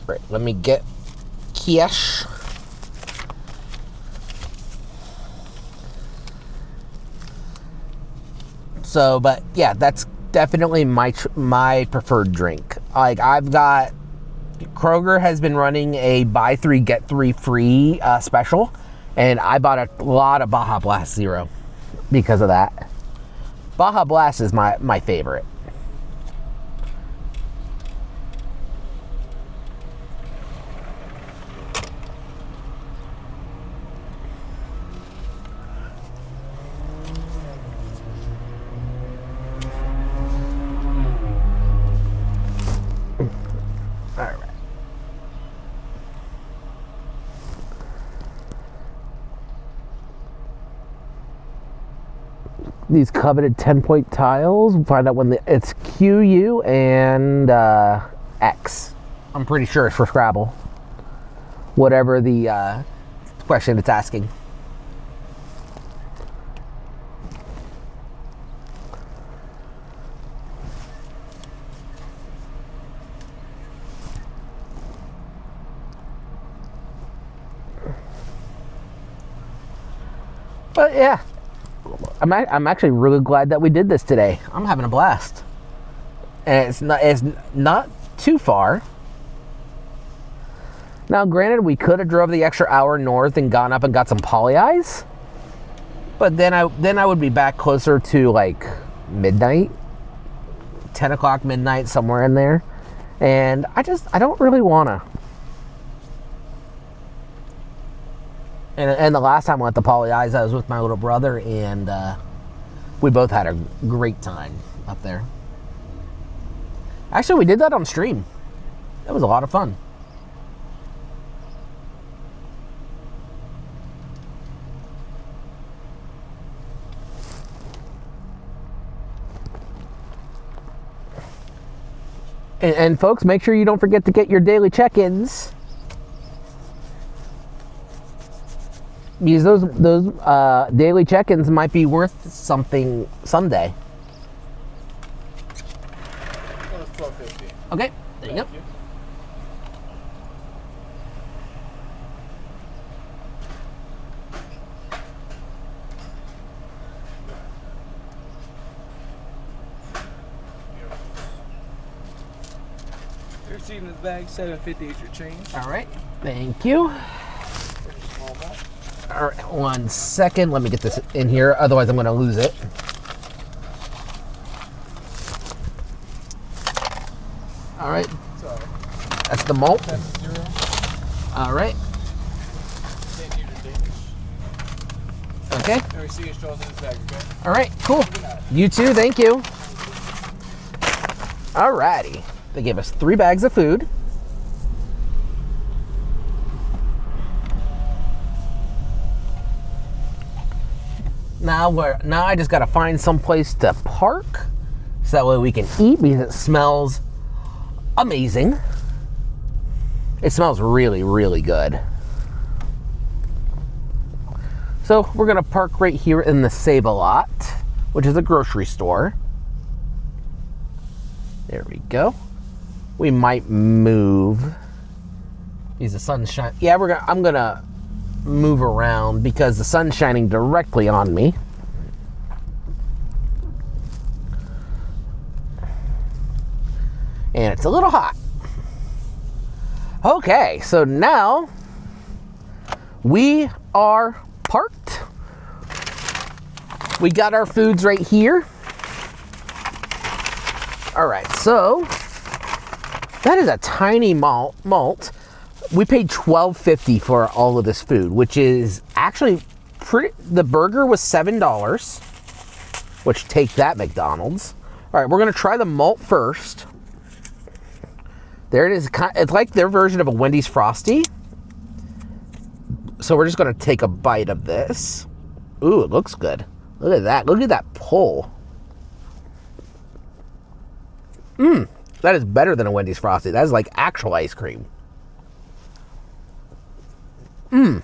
Right, let me get Kiesh. So, but yeah, that's definitely my preferred drink. Like, I've got Kroger has been running a buy 3 get 3 free special, and I bought a lot of Baja Blast Zero because of that. Baja Blast is my favorite. These coveted 10-point tiles. We'll find out when it's Q, U, and X. I'm pretty sure it's for Scrabble. Whatever the question it's asking. But yeah, I'm actually really glad that we did this today. I'm having a blast, and it's not too far. Now, granted, we could have drove the extra hour north and gone up and got some poly eyes, but then I would be back closer to like midnight, 10 o'clock, midnight, somewhere in there, and I don't really wanna. And the last time I went to Poly Eyes, I was with my little brother, and we both had a great time up there. Actually, we did that on stream. That was a lot of fun. And folks, make sure you don't forget to get your daily check-ins. Because those daily check-ins might be worth something someday. That was $12.50. Okay, there you go. Your receipt in this bag, $7.50 is your change. All right, thank you. Small amount. All right, 1 second. Let me get this in here. Otherwise, I'm going to lose it. All right, Sorry. that's the malt. That's 0. All right, Can't use your Danish. okay. Your receipt is shows in this bag, okay? All right, cool. You too, thank you. All righty. They gave us 3 bags of food. Now I just gotta find some place to park so that way we can eat, because it smells amazing. It smells really, really good. So we're gonna park right here in the Save-A-Lot, which is a grocery store. There we go. We might move. Because the sun's shining. Yeah, I'm gonna move around because the sun's shining directly on me. And it's a little hot. Okay, so now we are parked. We got our foods right here. All right, so that is a tiny malt. We paid $12.50 for all of this food, which is actually pretty. The burger was $7, which take that, McDonald's. All right, we're gonna try the malt first. There it is. It's like their version of a Wendy's Frosty. So we're just gonna take a bite of this. Ooh, it looks good. Look at that. Look at that pull. That is better than a Wendy's Frosty. That is like actual ice cream. All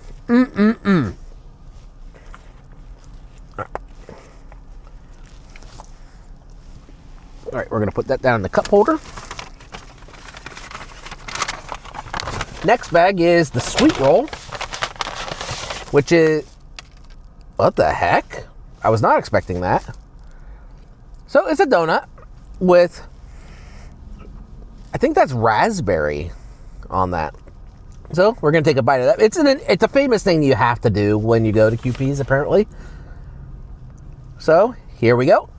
right, we're gonna put that down in the cup holder. Next bag is the sweet roll, which is, what the heck? I was not expecting that. So it's a donut with, I think that's raspberry on that. So we're gonna take a bite of that. It's a famous thing you have to do when you go to QP's, apparently. So here we go.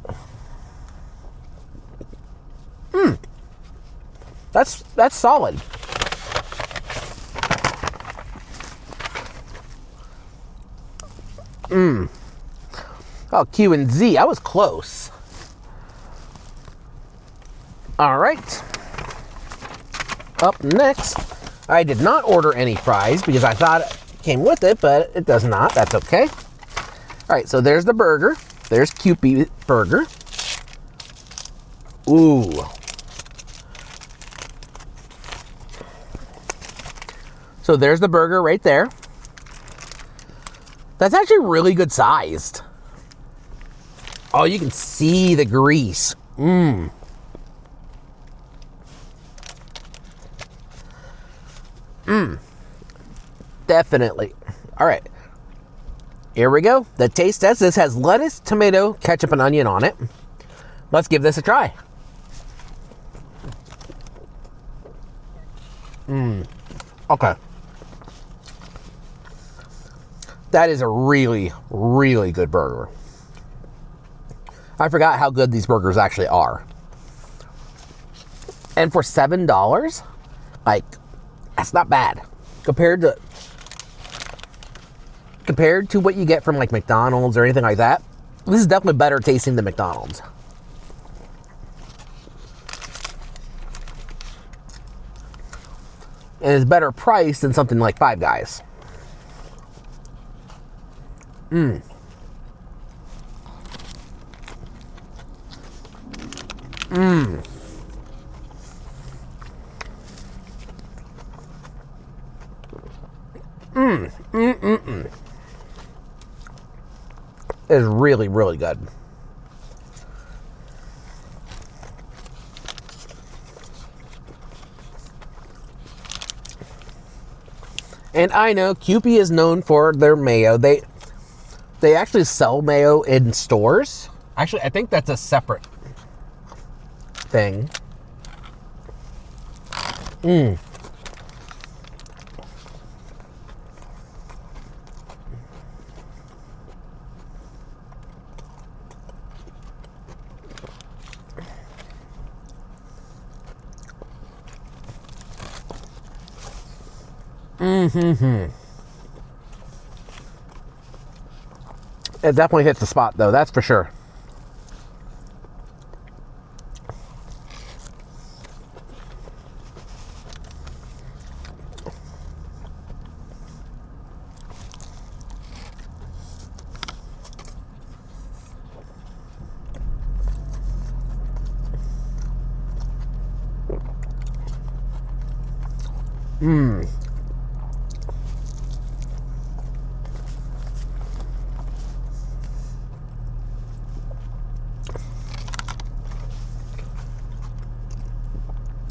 That's solid. Oh, Q and Z. I was close. All right. Up next, I did not order any fries because I thought it came with it, but it does not. That's okay. All right, so there's the burger. There's QP burger. Ooh. So there's the burger right there. That's actually really good sized. Oh, you can see the grease. Definitely. All right. Here we go. The taste test. This has lettuce, tomato, ketchup, and onion on it. Let's give this a try. Okay. That is a really, really good burger. I forgot how good these burgers actually are. And for $7, like, that's not bad. Compared to what you get from like McDonald's or anything like that, this is definitely better tasting than McDonald's. And it's better priced than something like Five Guys. It's really, really good. And I know Kewpie is known for their mayo. They actually sell mayo in stores. Actually, I think that's a separate thing. It definitely hits the spot, though. That's for sure.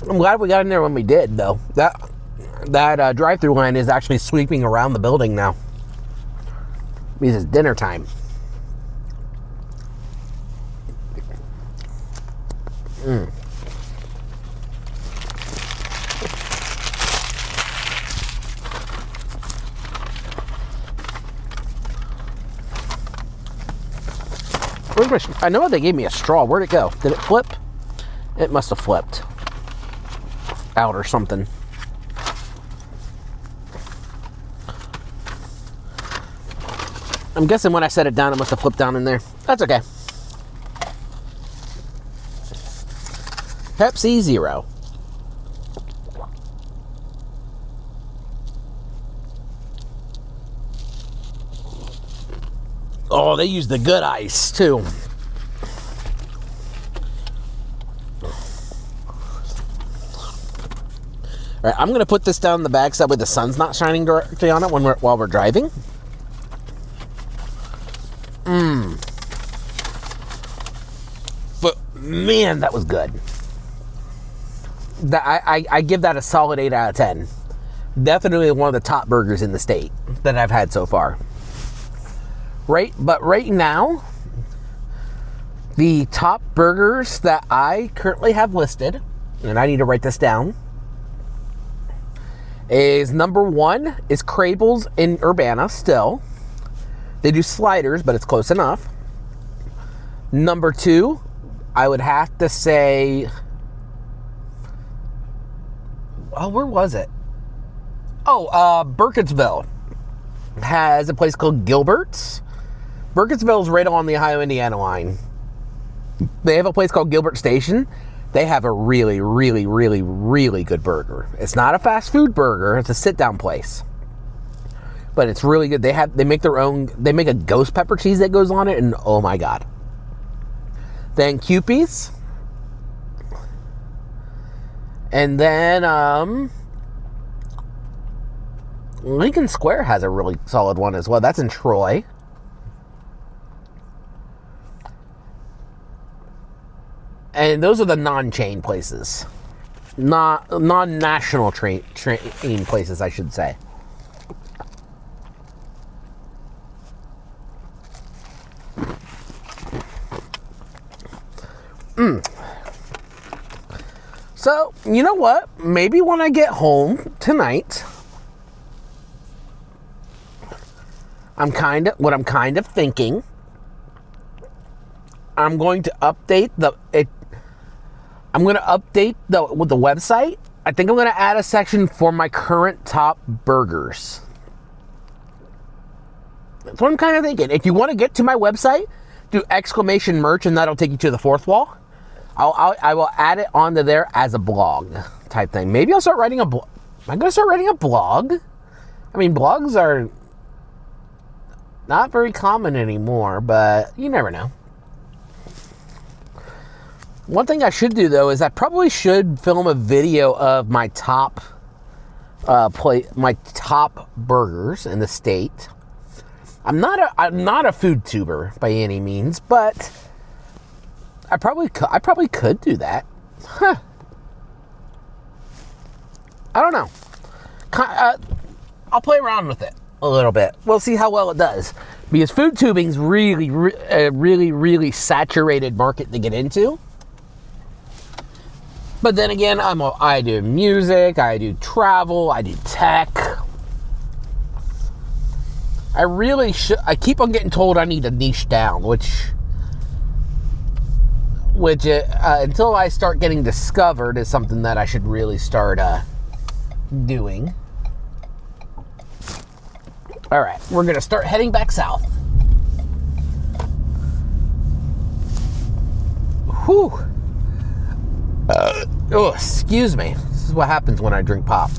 I'm glad we got in there when we did, though. That drive-through line is actually sweeping around the building now. Because it's dinner time. I know they gave me a straw. Where'd it go? Did it flip? It must have flipped out or something. I'm guessing when I set it down, it must have flipped down in there. That's okay. Pepsi Zero. Oh, they use the good ice, too. All right, I'm going to put this down in the bag so that way the sun's not shining directly on it while we're driving. But, man, that was good. I give that a solid 8 out of 10. Definitely one of the top burgers in the state that I've had so far. But right now, the top burgers that I currently have listed, and I need to write this down, is number 1 is Crable's in Urbana still. They do sliders, but it's close enough. Number 2, I would have to say, oh, where was it? Oh, Burkittsville has a place called Gilbert's. Burkittsville is right on the Ohio-Indiana line. They have a place called Gilbert Station. They have a really, really, really, really good burger. It's not a fast food burger. It's a sit-down place. But it's really good. They make their own. They make a ghost pepper cheese that goes on it, and oh my god. Then Kewpie's. And then Lincoln Square has a really solid one as well. That's in Troy. And those are the non-chain places. Non-national chain places, I should say. So, you know what? Maybe when I get home tonight, I'm kind of thinking, I'm going to update the website. I think I'm going to add a section for my current top burgers. That's what I'm kind of thinking. If you want to get to my website, do exclamation merch, and that'll take you to the fourth wall. I will add it onto there as a blog type thing. Maybe I'll start writing a blog. Am I going to start writing a blog? I mean, blogs are not very common anymore, but you never know. One thing I should do, though, is I probably should film a video of my top burgers in the state. I'm not a food tuber by any means, but I probably could do that. Huh. I don't know. I'll play around with it a little bit. We'll see how well it does. Because food tubing's really saturated market to get into. But then again, I do music, I do travel, I do tech. I keep on getting told I need to niche down, which until I start getting discovered is something that I should really start doing. All right, we're gonna start heading back south. Whew. Oh, excuse me. This is what happens when I drink pop.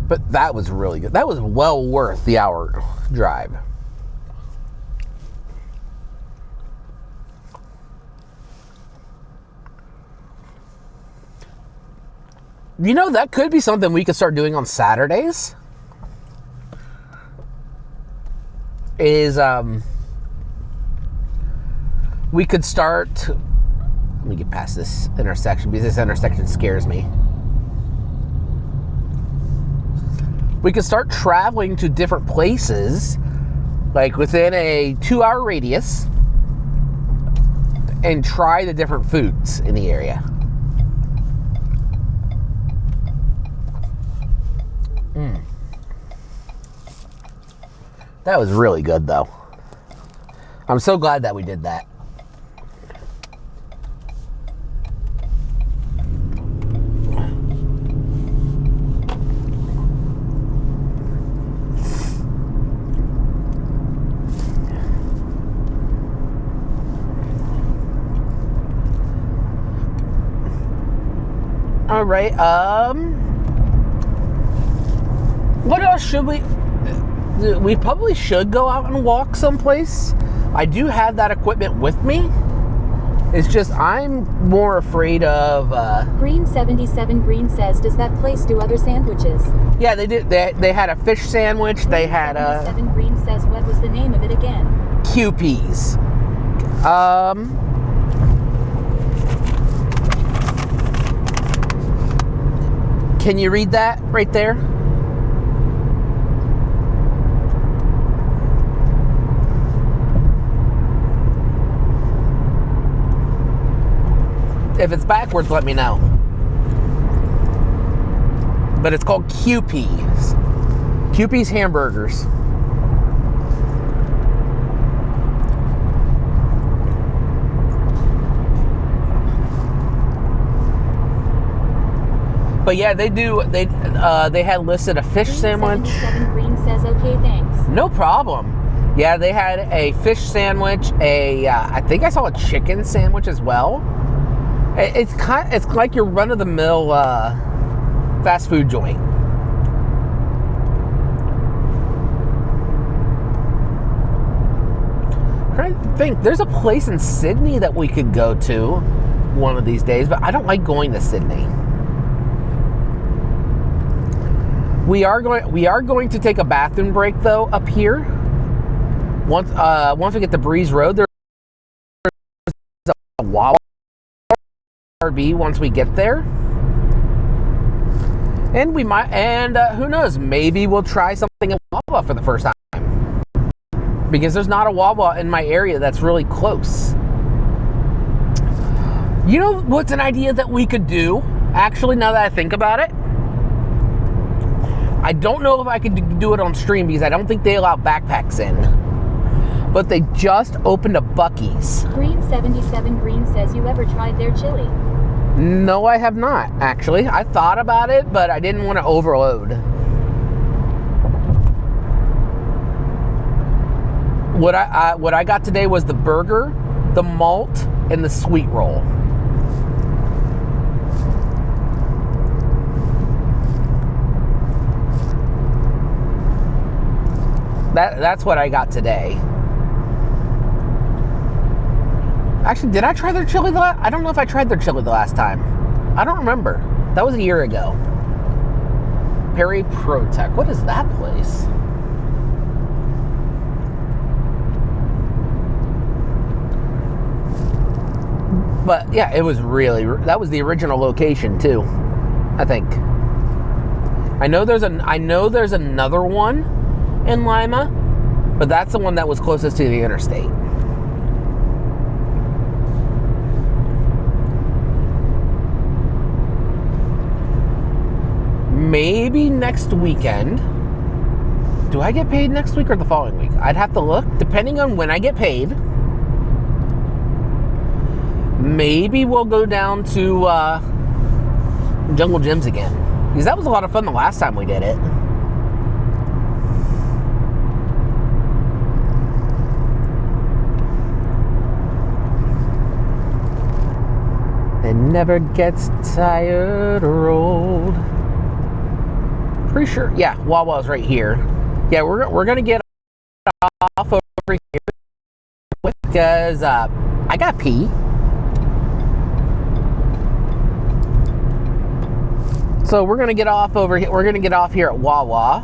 But that was really good. That was well worth the hour drive. You know, that could be something we could start doing on Saturdays. We could start. Let me get past this intersection because this intersection scares me. We could start traveling to different places, like within a 2-hour radius, and try the different foods in the area. That was really good, though. I'm so glad that we did that. All right. What else should we? We probably should go out and walk someplace. I do have that equipment with me. It's just I'm more afraid of. Green 77 Green says, does that place do other sandwiches? Yeah, they did. They had a fish sandwich. They had a. 77 Green says, what was the name of it again? QPs. Can you read that right there? If it's backwards, let me know. But it's called QP's. QP's Hamburgers. But yeah, they do. They had listed a fish sandwich. 77 Green says, okay, thanks. No problem. Yeah, they had a fish sandwich. I think I saw a chicken sandwich as well. It's like your run-of-the-mill fast food joint. I'm trying to think. There's a place in Sydney that we could go to one of these days, but I don't like going to Sydney. We are going to take a bathroom break though up here. Once we get to Breeze Road, there's a Wawa RV once we get there. And we might, and who knows, maybe we'll try something in Wawa for the first time. because there's not a Wawa in my area that's really close. You know what's an idea that we could do? Actually, now that I think about it, I don't know if I could do it on stream because I don't think they allow backpacks in. But they just opened a Buc-ee's. Green 77 Green says you ever tried their chili? No, I have not, actually. I thought about it, but I didn't want to overload. What I got today was the burger, the malt, and the sweet roll. That's what I got today. Actually, did I try their chili I don't know if I tried their chili the last time. I don't remember. That was a year ago. Perry Protec. What is that place? But yeah, it was really, that was the original location too, I think. I know there's another one in Lima, but that's the one that was closest to the interstate. Maybe next weekend. Do I get paid next week or the following week? I'd have to look, depending on when I get paid. Maybe we'll go down to Jungle Gyms again, because that was a lot of fun the last time we did it. It never gets tired or old. Pretty sure, yeah, Wawa's right here. Yeah, we're gonna get off over here because I got pee. So we're gonna get off over here. We're gonna get off here at Wawa.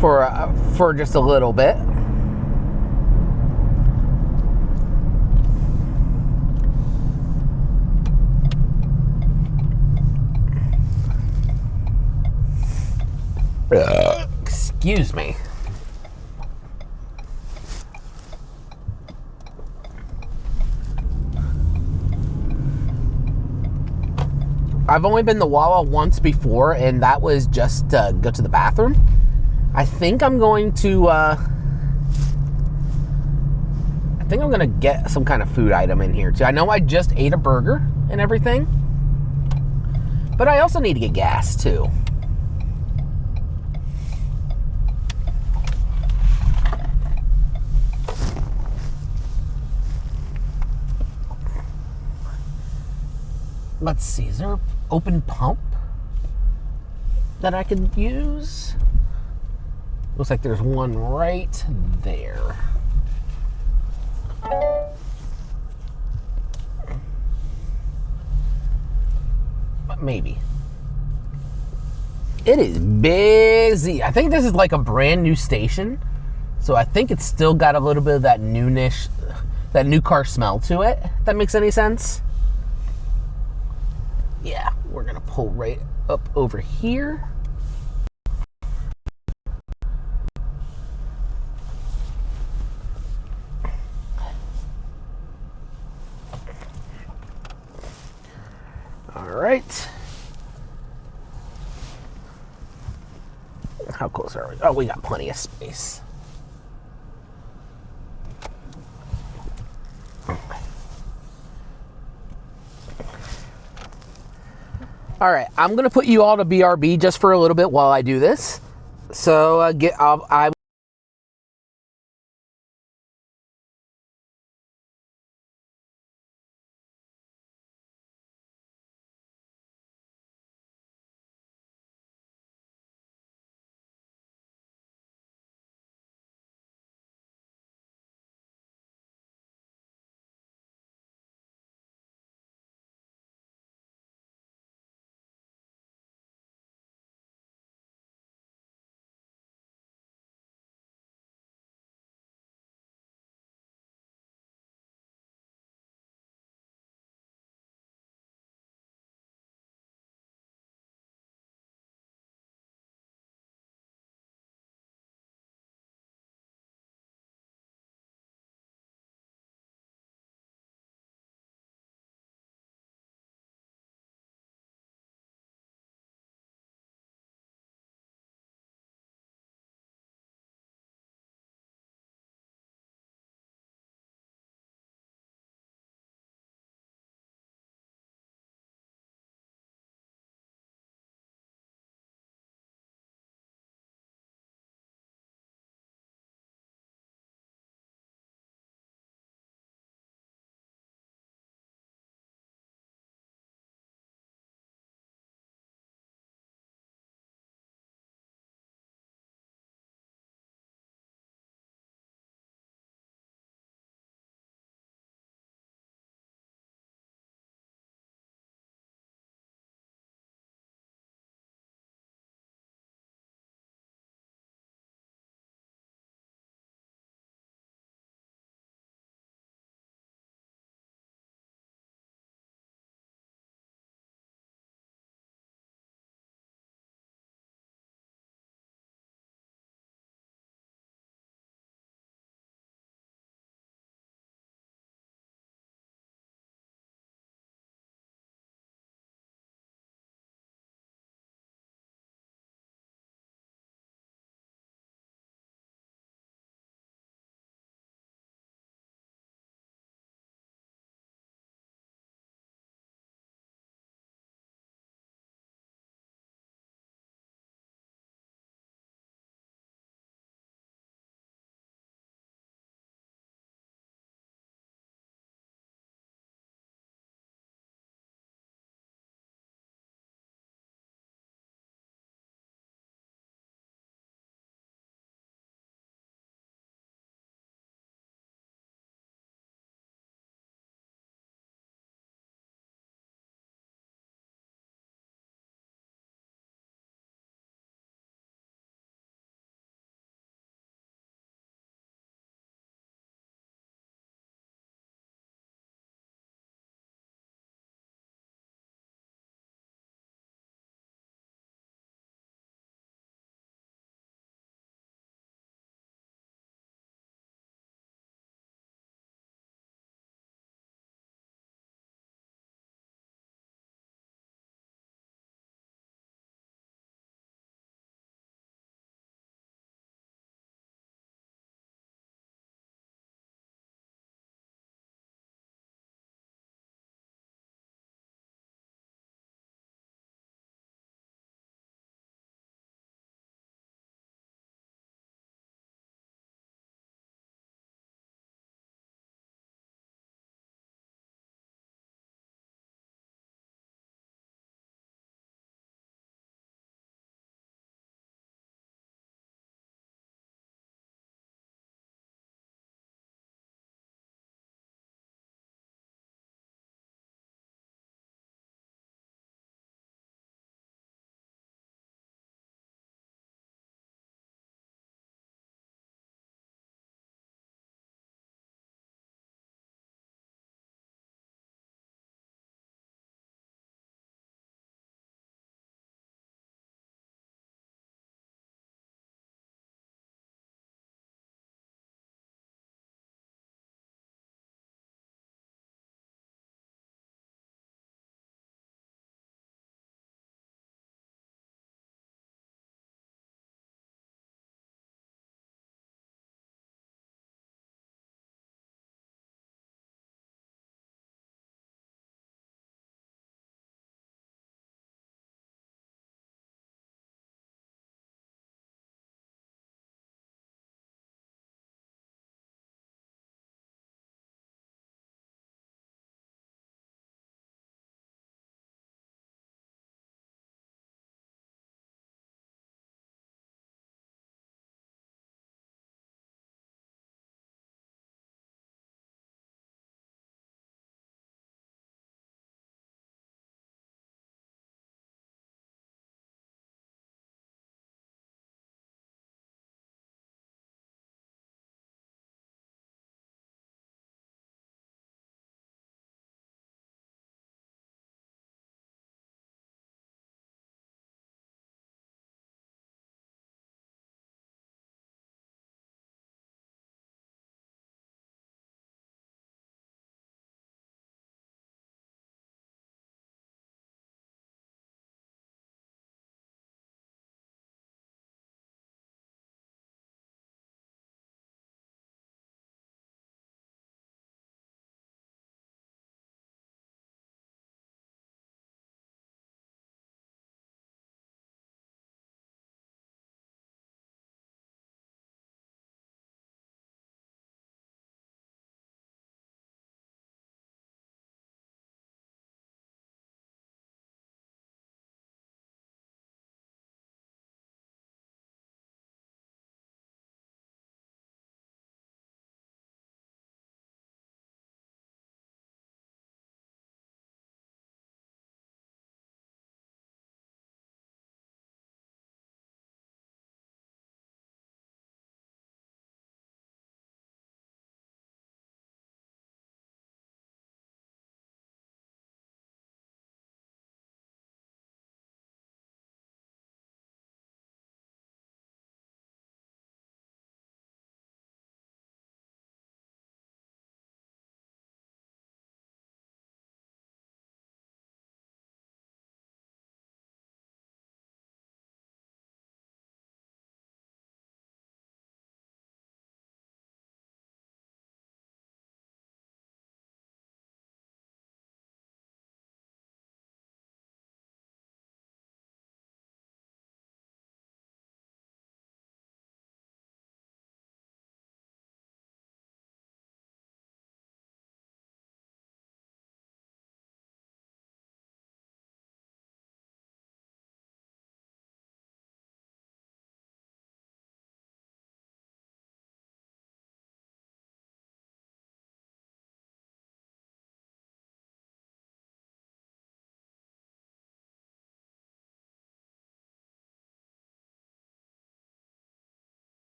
For just a little bit. Excuse me. I've only been to Wawa once before, and that was just to go to the bathroom. I think I'm going to, get some kind of food item in here too. I know I just ate a burger and everything, but I also need to get gas too. Let's see, is there an open pump that I could use? Looks like there's one right there. But maybe. It is busy. I think this is like a brand new station. So I think it's still got a little bit of that noonish, that new car smell to it. If that makes any sense. Yeah, we're gonna pull right up over here. All right. How close are we? Oh, we got plenty of space. All right, I'm gonna put you all to BRB just for a little bit while I do this. So I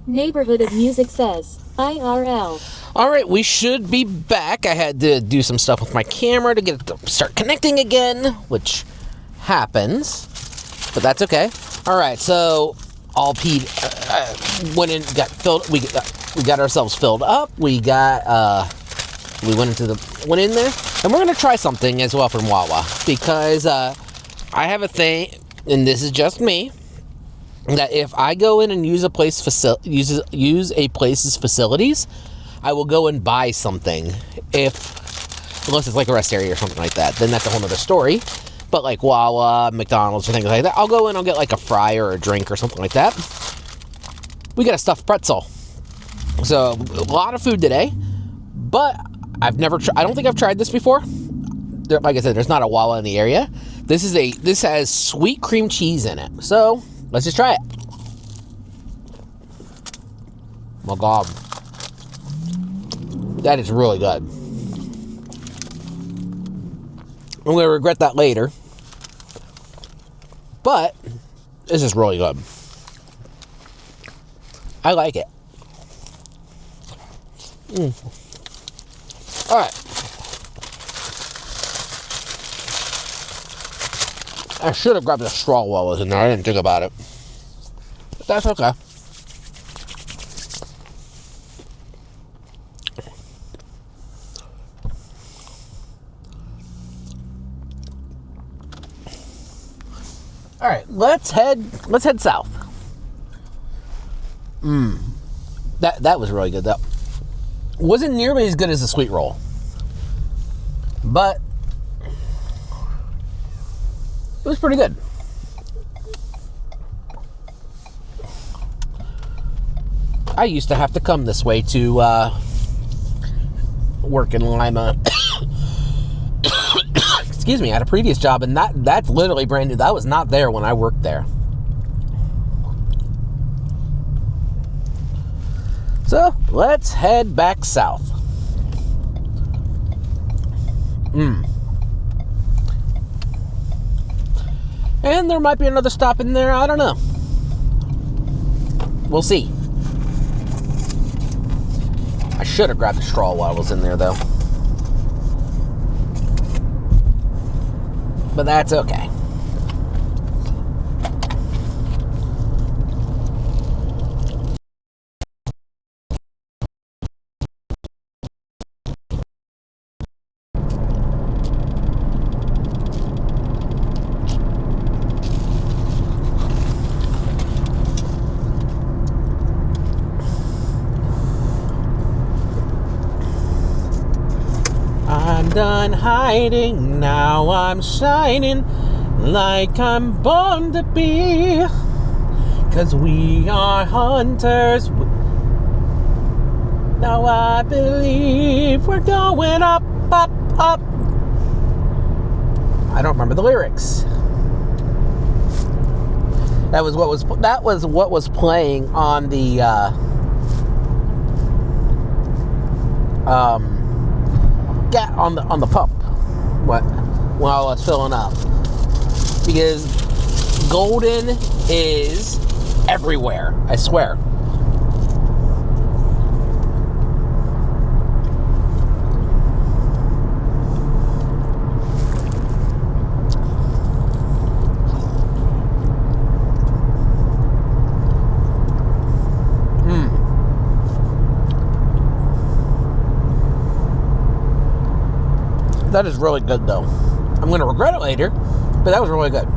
Neighborhood of Music says, IRL. All right, we should be back. I had to do some stuff with my camera to get it to start connecting again, which happens, but that's okay. All right, so all Pete went in, got filled. We got ourselves filled up. We went in there, and we're gonna try something as well from Wawa because I have a thing, and this is just me, that if I go in and use a place's facilities, I will go and buy something. Unless it's like a rest area or something like that, then that's a whole other story. But like Wawa, McDonald's, or things like that, I'll go in, I'll get like a fry or a drink or something like that. We got a stuffed pretzel. So a lot of food today, but I don't think I've tried this before. Like I said, there's not a Wawa in the area. This has sweet cream cheese in it. So let's just try it. My God. That is really good. I'm going to regret that later. But this is really good. I like it. All right. I should have grabbed a straw while I was in there. I didn't think about it. But that's okay. All right, let's head south. That was really good. That wasn't nearly as good as the sweet roll, but it was pretty good. I used to have to come this way to work in Lima. Excuse me, I had a previous job, and that's literally brand new. That was not there when I worked there. So let's head back south. And there might be another stop in there. I don't know. We'll see. I should have grabbed a straw while I was in there, though. But that's okay. I'm done hiding, now I'm shining like I'm born to be, 'cause we are hunters. Now I believe we're going up, up, up. I don't remember the lyrics. That was what was playing on the on the pump while I was filling up, because Golden is everywhere, I swear. That is really good, though. I'm going to regret it later, but that was really good.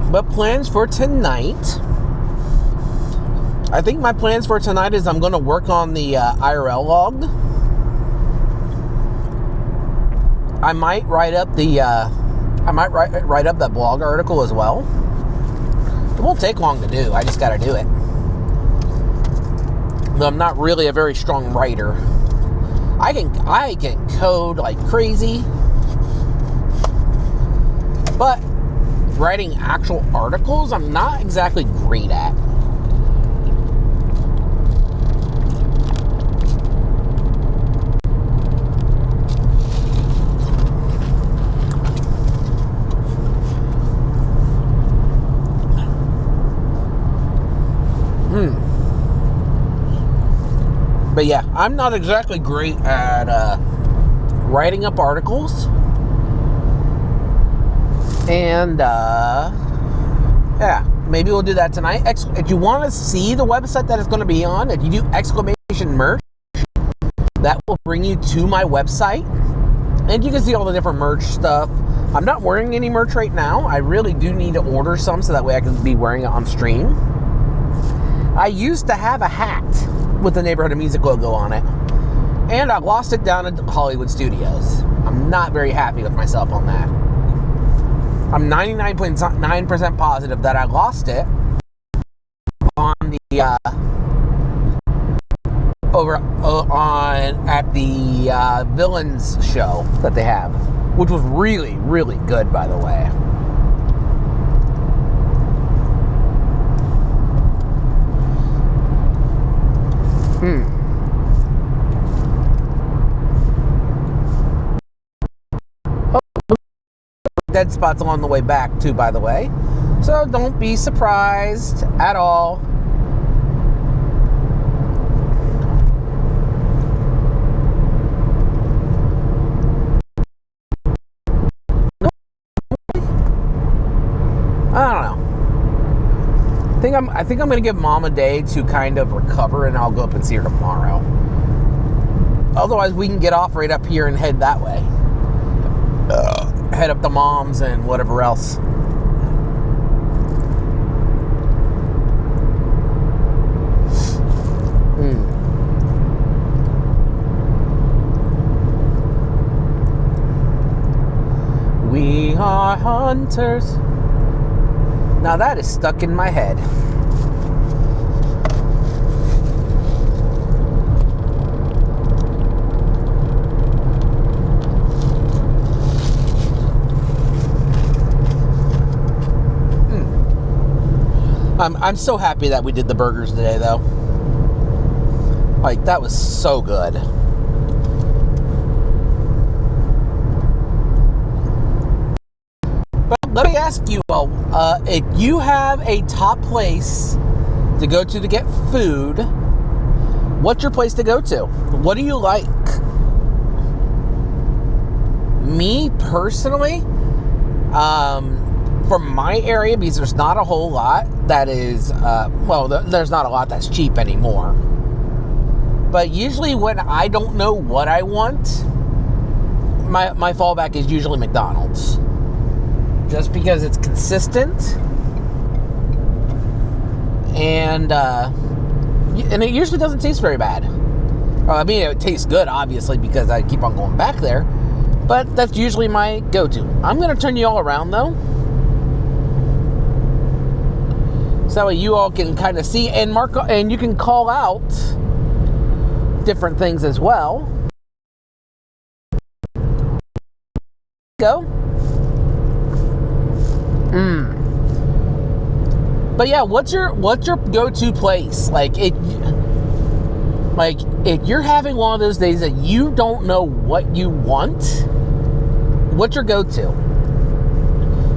But plans for tonight, I think my plans for tonight is I'm going to work on the IRL log. I might write up the I might write up that blog article as well. It won't take long to do. I just got to do it. Though I'm not really a very strong writer. I can code like crazy, but writing actual articles, I'm not exactly great at. But yeah, I'm not exactly great at writing up articles. And yeah, maybe we'll do that tonight. If you want to see the website that it's going to be on, if you do exclamation merch, that will bring you to my website. And you can see all the different merch stuff. I'm not wearing any merch right now. I really do need to order some so that way I can be wearing it on stream. I used to have a hat with the Neighborhood of Music logo on it, and I lost it down at Hollywood Studios. I'm not very happy with myself on that. I'm 99.9% positive that I lost it on the at the Villains show that they have, which was really, really good, by the way. Dead spots along the way back too, by the way, so don't be surprised at all. I don't know. I think I'm gonna give Mom a day to kind of recover, and I'll go up and see her tomorrow. Otherwise, we can get off right up here and head that way. Head up to Mom's and whatever else. We are hunters. Now that is stuck in my head. I'm so happy that we did the burgers today, though. Like, that was so good. But let me ask you all, if you have a top place to go to get food, what's your place to go to? What do you like? Me, personally, from my area, because there's not a whole lot that is, there's not a lot that's cheap anymore. But usually when I don't know what I want, my fallback is usually McDonald's. Just because it's consistent. And it usually doesn't taste very bad. I mean, it tastes good, obviously, because I keep on going back there. But that's usually my go-to. I'm going to turn you all around, though. So that way you all can kind of see and mark, and you can call out different things as well. Go. But yeah, what's your go-to place? Like if you're having one of those days that you don't know what you want, what's your go-to?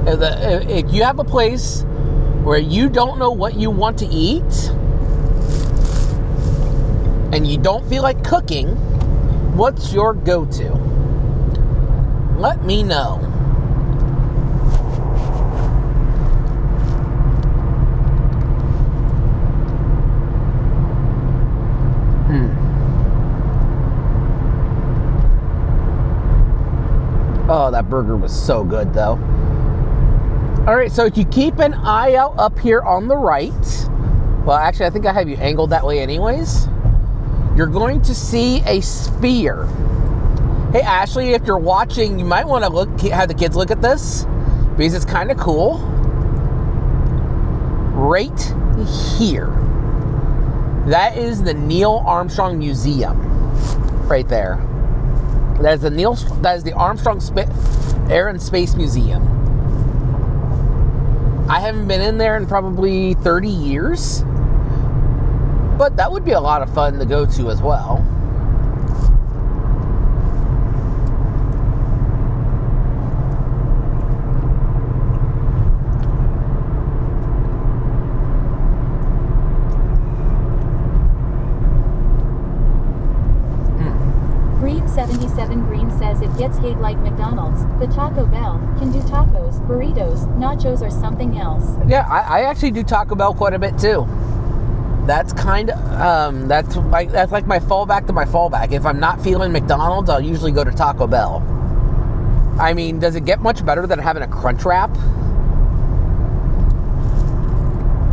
If you have a place where you don't know what you want to eat and you don't feel like cooking, what's your go-to? Let me know. Oh, that burger was so good, though. All right, so if you keep an eye out up here on the right, well, actually, I think I have you angled that way anyways, you're going to see a sphere. Hey, Ashley, if you're watching, you might want to have the kids look at this. because it's kind of cool. Right here. That is the Neil Armstrong Museum. Right there. That is the Armstrong Air and Space Museum. I haven't been in there in probably 30 years. But that would be a lot of fun to go to as well. Green 77 Green says it gets hate like McDonald's, but Taco Bell can do tacos, burritos, nachos, or something else. Yeah, I actually do Taco Bell quite a bit too. That's kind of that's like my fallback to my fallback. If I'm not feeling McDonald's, I'll usually go to Taco Bell. I mean, does it get much better than having a Crunch Wrap?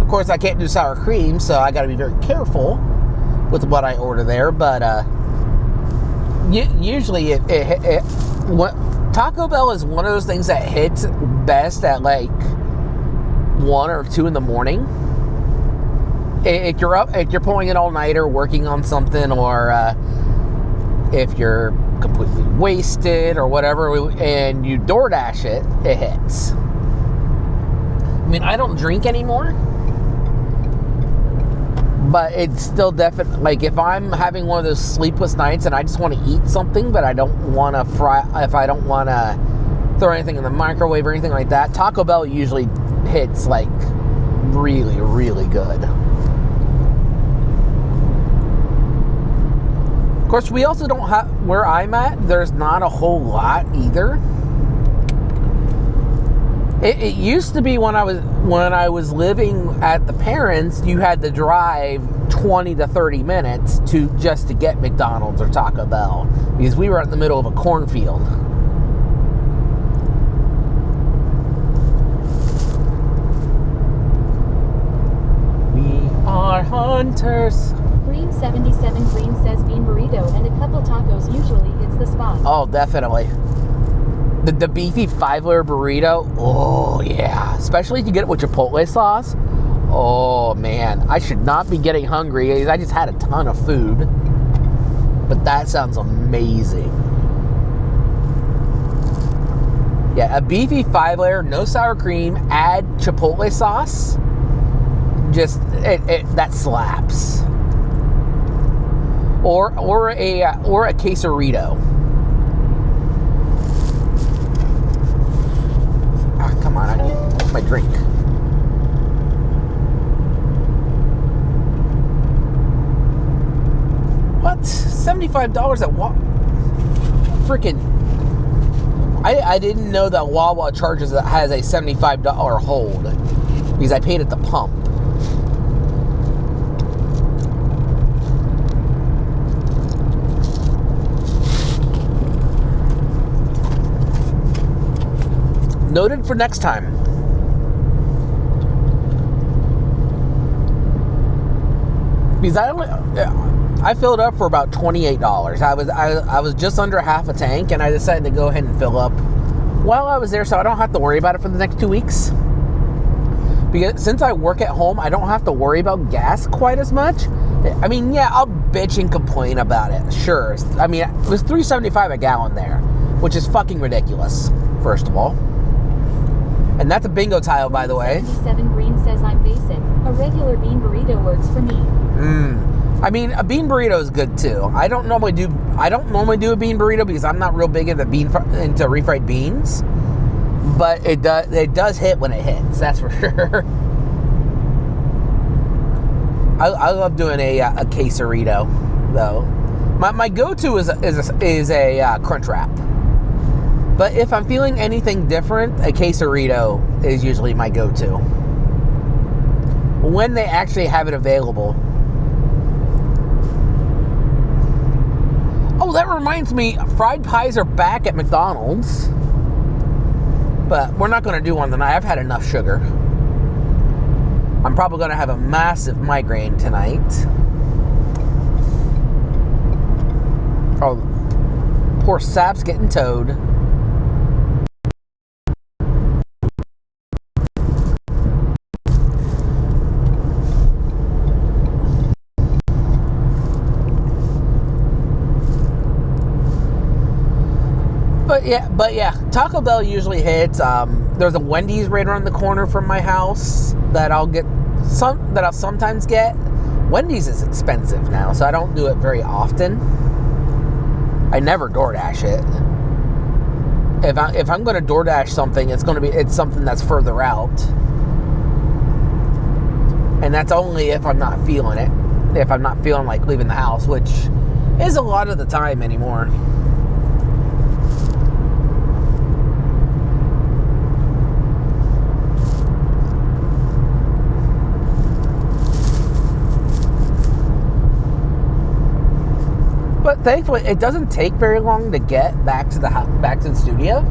Of course, I can't do sour cream, so I got to be very careful with what I order there. But usually, Taco Bell is one of those things that hits best at like 1 or 2 in the morning. If you're pulling an all-nighter, working on something, or if you're completely wasted or whatever, and you DoorDash it, it hits. I mean, I don't drink anymore, but it's still definitely, like, if I'm having one of those sleepless nights and I just want to eat something, but I don't want to if I don't want to throw anything in the microwave or anything like that, Taco Bell usually hits, like, really, really good. Of course, we also don't have, where I'm at, there's not a whole lot either. It used to be when I was living at the parents', you had to drive 20 to 30 minutes to get McDonald's or Taco Bell, because we were in the middle of a cornfield. We are hunters. Green 77 Green says bean burrito and a couple tacos usually hits the spot. Oh, definitely. The beefy 5-layer burrito, oh yeah. Especially if you get it with Chipotle sauce. Oh man, I should not be getting hungry. I just had a ton of food. But that sounds amazing. Yeah, a beefy 5-layer, no sour cream, add Chipotle sauce. Just, that slaps. Or a quesarito. Ah, come on, I need my drink. What? $75 at Wawa? Freaking! I didn't know that Wawa has a $75 hold because I paid at the pump. Noted for next time. Because I filled up for about $28. I was just under half a tank, and I decided to go ahead and fill up while I was there, so I don't have to worry about it for the next 2 weeks. Because since I work at home, I don't have to worry about gas quite as much. I mean, yeah, I'll bitch and complain about it. Sure. I mean, it was $3.75 a gallon there, which is fucking ridiculous, first of all. And that's a bingo tile, by the way. 77 Green says I'm basic. A regular bean burrito works for me. I mean, a bean burrito is good too. I don't normally do a bean burrito because I'm not real big into refried beans. But it does hit when it hits. That's for sure. I love doing a quesarito though. My go-to is a Crunch Wrap. But if I'm feeling anything different, a quesarito is usually my go-to. When they actually have it available. Oh, that reminds me, fried pies are back at McDonald's. But we're not going to do one tonight. I've had enough sugar. I'm probably going to have a massive migraine tonight. Oh, poor Sap's getting towed. yeah, Taco Bell usually hits. There's a Wendy's right around the corner from my house that I'll sometimes get. Wendy's is expensive now, so I don't do it very often. I never DoorDash it. If I'm going to DoorDash something, it's something that's further out, and that's only if I'm not feeling it. If I'm not feeling like leaving the house, which is a lot of the time anymore. But thankfully, it doesn't take very long to get back to the studio.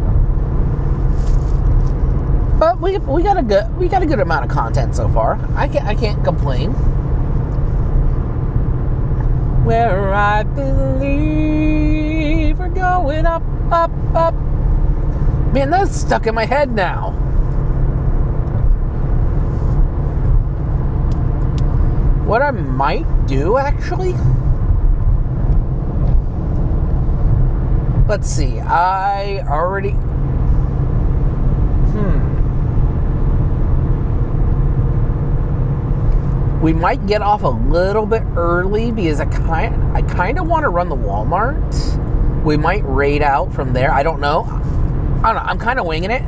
But we got a good amount of content so far. I can't complain. Where I believe we're going up, up, up. Man, that's stuck in my head now. What I might do, actually. Let's see. I already. We might get off a little bit early because I kind of want to run the Walmart. We might raid out from there. I don't know. I'm kind of winging it.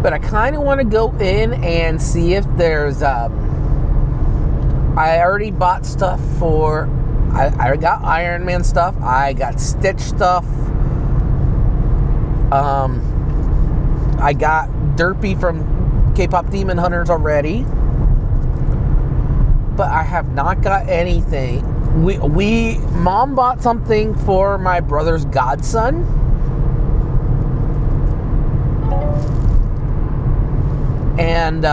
But I kind of want to go in and see if there's... I already bought stuff for... I got Iron Man stuff. I got Stitch stuff. I got Derpy from K-Pop Demon Hunters already. But I have not got anything. Mom bought something for my brother's godson. And,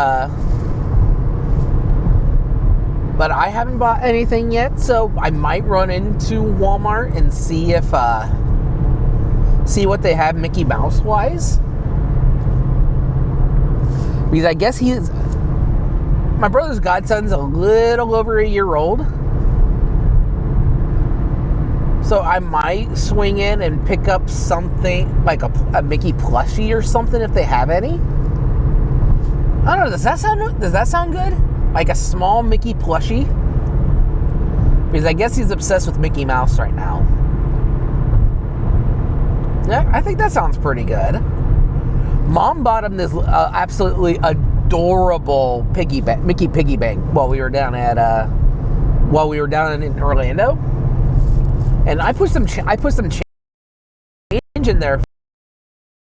but I haven't bought anything yet, so I might run into Walmart and see what they have Mickey Mouse wise. Because I guess my brother's godson's a little over a year old. So I might swing in and pick up something like a Mickey plushie or something if they have any. I don't know, does that sound good? Like a small Mickey plushie? Because I guess he's obsessed with Mickey Mouse right now. Yeah, I think that sounds pretty good. Mom bought him this absolutely adorable Mickey piggy bank while we were down in Orlando, and I put some change in there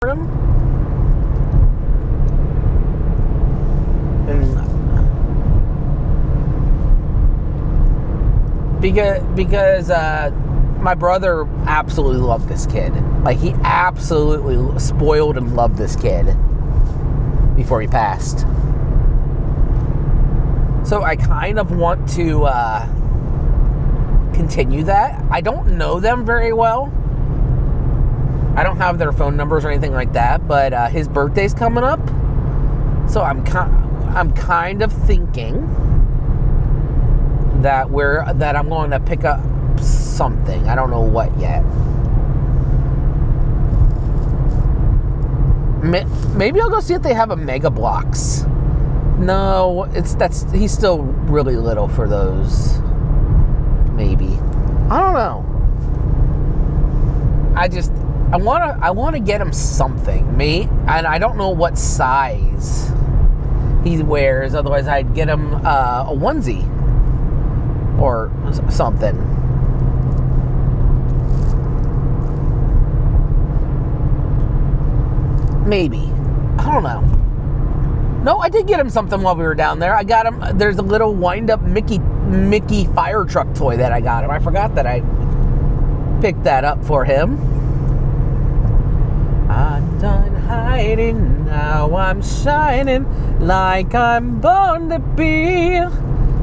for him, and because my brother absolutely loved this kid. Like, he absolutely spoiled and loved this kid before he passed. So I kind of want to continue that. I don't know them very well. I don't have their phone numbers or anything like that, but his birthday's coming up. So I'm kind of thinking that I'm going to pick up something. I don't know what yet. Maybe I'll go see if they have a Mega Bloks. No, he's still really little for those. Maybe. I don't know. I want to get him something, and I don't know what size he wears. Otherwise, I'd get him a onesie or something. Maybe. I don't know. No, I did get him something while we were down there. I got him, there's a little wind-up Mickey fire truck toy that I got him. I forgot that I picked that up for him. I'm done hiding, now I'm shining like I'm born to be.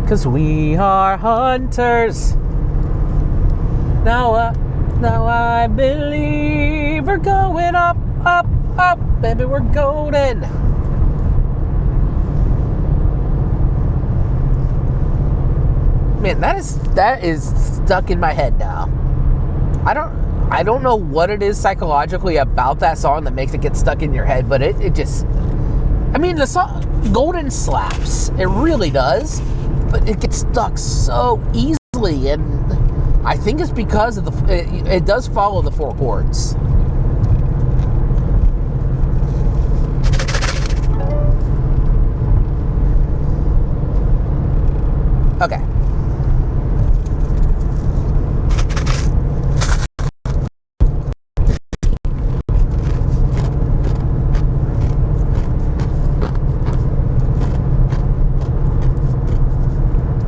'Cause we are hunters. Now I believe we're going up, up, up, baby, we're golden. Man, that is stuck in my head now. I don't know what it is psychologically about that song that makes it get stuck in your head, but it just, I mean, the song Golden slaps. It really does, but it gets stuck so easily, and I think it's because of it does follow the 4 chords. Okay.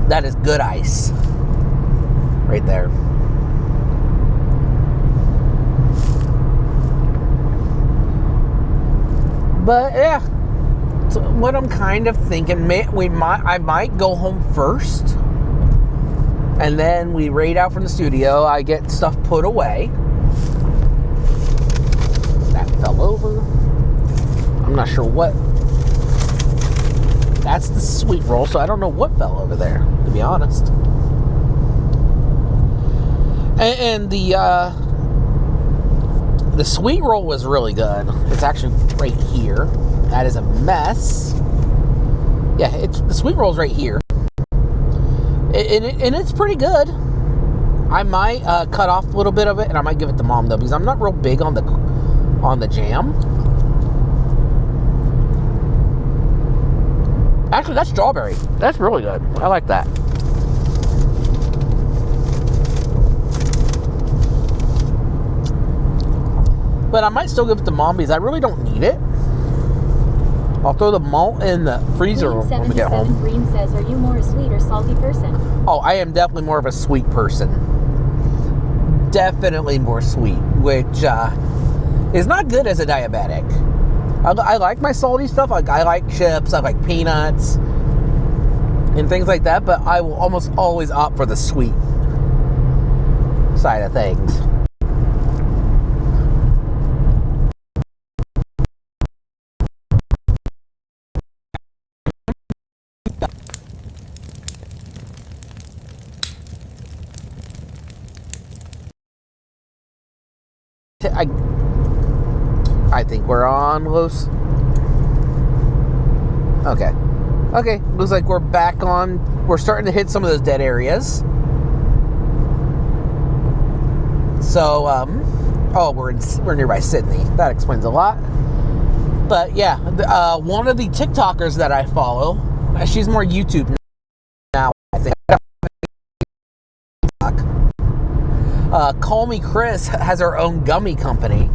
That is good ice. Right there. But yeah, so what I'm kind of thinking, I might go home first, and then we raid out from the studio. I get stuff put away. That fell over. I'm not sure what. That's the sweet roll, so I don't know what fell over there, to be honest. And the sweet roll was really good. It's actually right here. That is a mess. Yeah, the sweet roll's right here. And it's pretty good. I might cut off a little bit of it, and I might give it to Mom, though, because I'm not real big on the jam. Actually, that's strawberry. That's really good. I like that. But I might still give it to Mom because I really don't need it. I'll throw the malt in the freezer when we get home. Green says, are you more a sweet or salty person? Oh, I am definitely more of a sweet person. Definitely more sweet, which is not good as a diabetic. I like my salty stuff. I like chips. I like peanuts and things like that. But I will almost always opt for the sweet side of things. I think we're on Los. Okay, looks like we're back on. We're starting to hit some of those dead areas. So, we're nearby Sydney. That explains a lot. But yeah, one of the TikTokers that I follow, she's more YouTube now, I think. Call Me Chris has her own gummy company,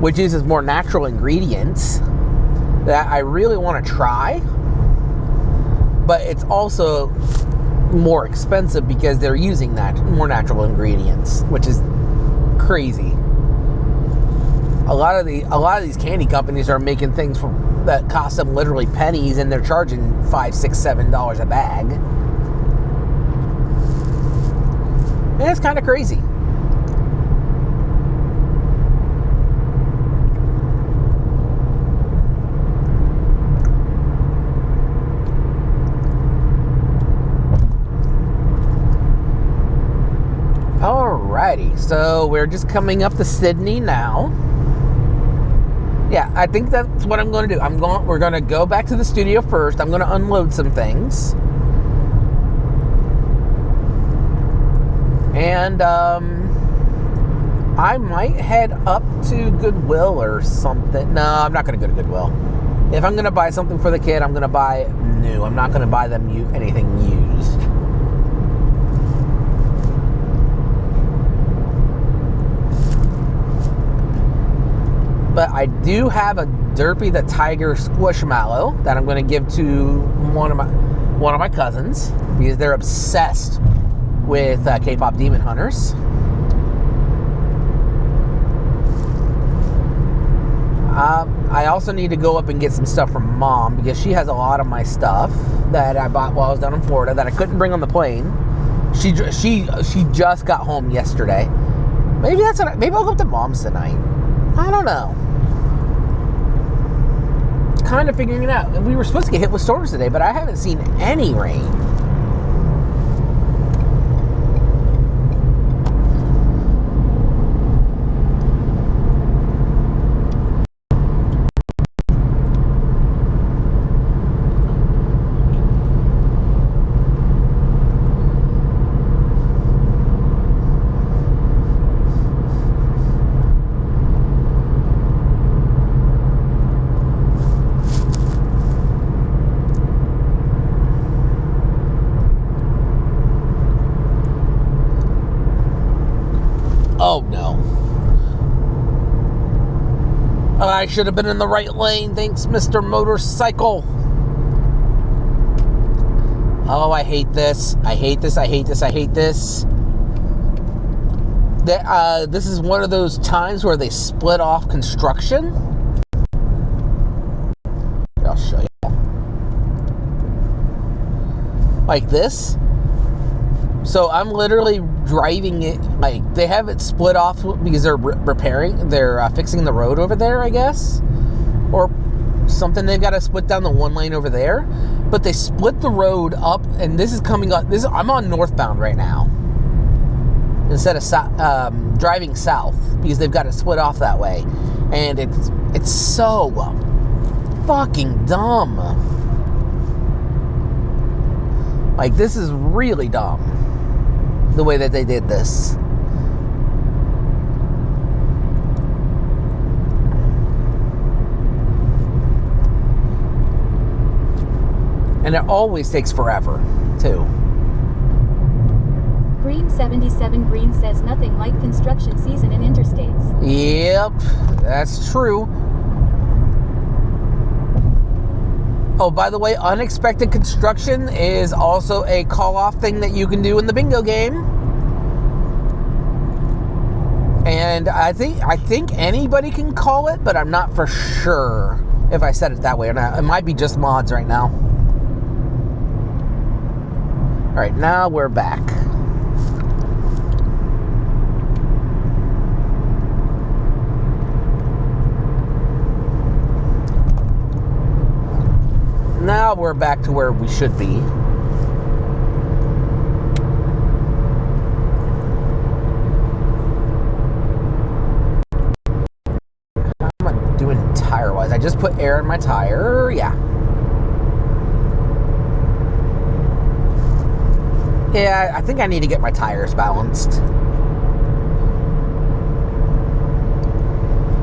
which uses more natural ingredients that I really want to try, but it's also more expensive because they're using more natural ingredients, which is crazy. A lot of these candy companies are making things that cost them literally pennies, and they're charging $5, $6, $7 a bag. And it's kind of crazy. Alrighty, so we're just coming up to Sydney now. Yeah, I think that's what I'm going to do. We're going to go back to the studio first. I'm going to unload some things. And I might head up to Goodwill or something. No, I'm not going to go to Goodwill. If I'm going to buy something for the kid, I'm going to buy new. I'm not going to buy them anything used. But I do have a Derpy the Tiger Squishmallow that I'm going to give to one of my cousins because they're obsessed with K-pop Demon Hunters. I also need to go up and get some stuff from Mom because she has a lot of my stuff that I bought while I was down in Florida that I couldn't bring on the plane. She just got home yesterday. Maybe maybe I'll go up to Mom's tonight. I don't know. Kind of figuring it out. We were supposed to get hit with storms today, but I haven't seen any rain. Oh, no. I should have been in the right lane. Thanks, Mr. Motorcycle. Oh, I hate this. I hate this. I hate this. I hate this. This is one of those times where they split off construction. I'll show you. Like this. So I'm literally driving it, like, they have it split off because they're fixing the road over there, I guess. Or something. They've got to split down the one lane over there. But they split the road up, and this is coming up. I'm on northbound right now. Instead of driving south, because they've got it split off that way. And it's so fucking dumb. Like, this is really dumb, the way that they did this. And it always takes forever, too. Green 77 Green says nothing like construction season in interstates. Yep, that's true. Oh, by the way, unexpected construction is also a call-off thing that you can do in the bingo game. And I think anybody can call it, but I'm not for sure if I said it that way or not. It might be just mods right now. All right, now we're back. Now we're back to where we should be. How am I doing tire-wise? I just put air in my tire. Yeah. Yeah, I think I need to get my tires balanced.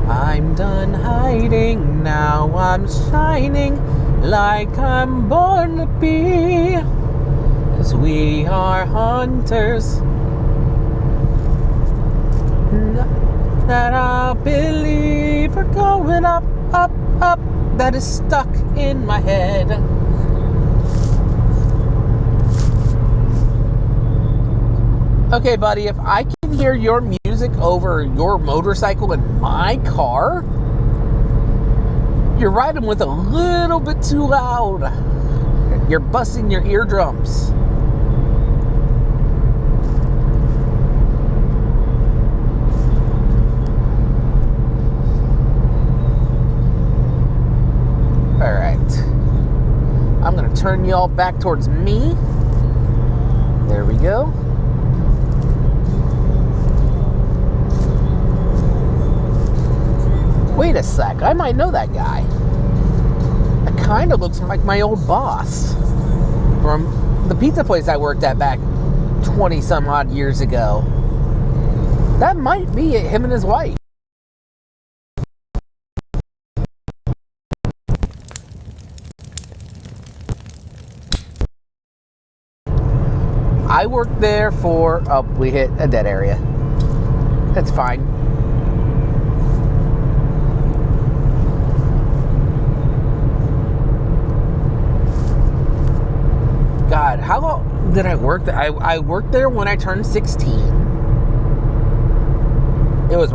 I'm done hiding, now I'm shining like I'm born to be. 'Cause we are hunters that I believe are going up, up, up. That is stuck in my head. Okay, buddy, if I can hear your music over your motorcycle in my car, you're riding with a little bit too loud. You're busting your eardrums. Alright. I'm going to turn y'all back towards me. There we go. Wait a sec, I might know that guy. It kind of looks like my old boss from the pizza place I worked at back 20 some odd years ago. That might be him and his wife. I worked there for, oh, we hit a dead area. That's fine. God, how long did I work there? I worked there when I turned 16. It was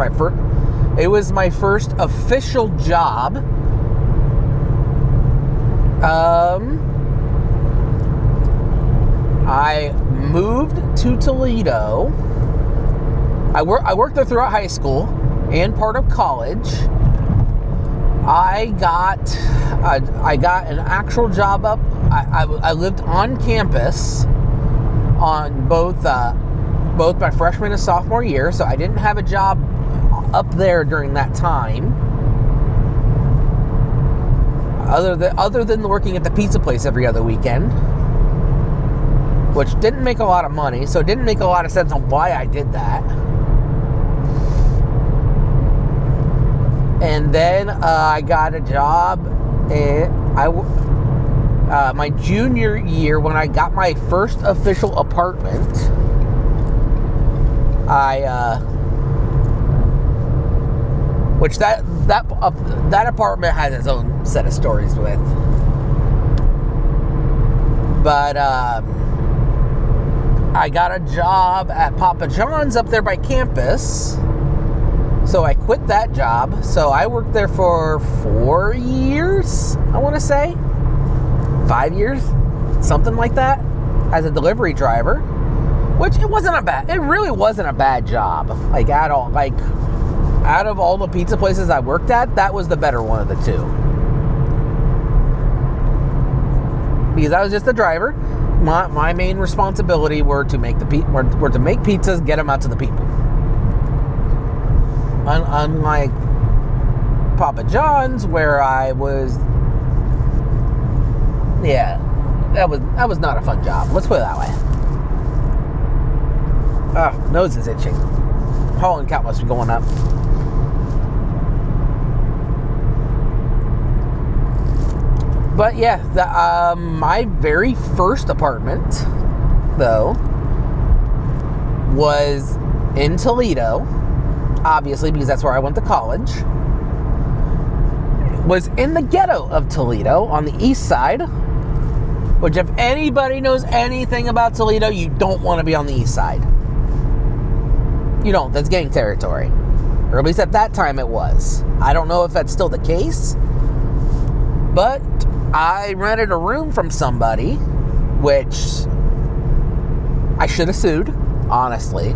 my first official job. I moved to Toledo. I worked there throughout high school and part of college. I got an actual job up. I lived on campus on both my freshman and sophomore year, so I didn't have a job up there during that time. Other than working at the pizza place every other weekend, which didn't make a lot of money, so it didn't make a lot of sense on why I did that. And then I got a job my junior year when I got my first official apartment. which that apartment has its own set of stories with. But I got a job at Papa John's up there by campus. So I quit that job. So I worked there for 4 years, I want to say. 5 years, something like that, as a delivery driver. Which it really wasn't a bad job. Like at all. Like out of all the pizza places I worked at, that was the better one of the two. Because I was just a driver. My main responsibility were to make pizzas, get them out to the people. Unlike Papa John's, where I was, that was not a fun job. Let's put it that way. Nose is itching. Pollen count must be going up. But yeah, my very first apartment, though, was in Toledo, obviously, because that's where I went to college. Was in the ghetto of Toledo, on the east side, which if anybody knows anything about Toledo, you don't want to be on the east side. You don't. That's gang territory. Or at least at that time it was. I don't know if that's still the case, but I rented a room from somebody, which I should have sued, honestly,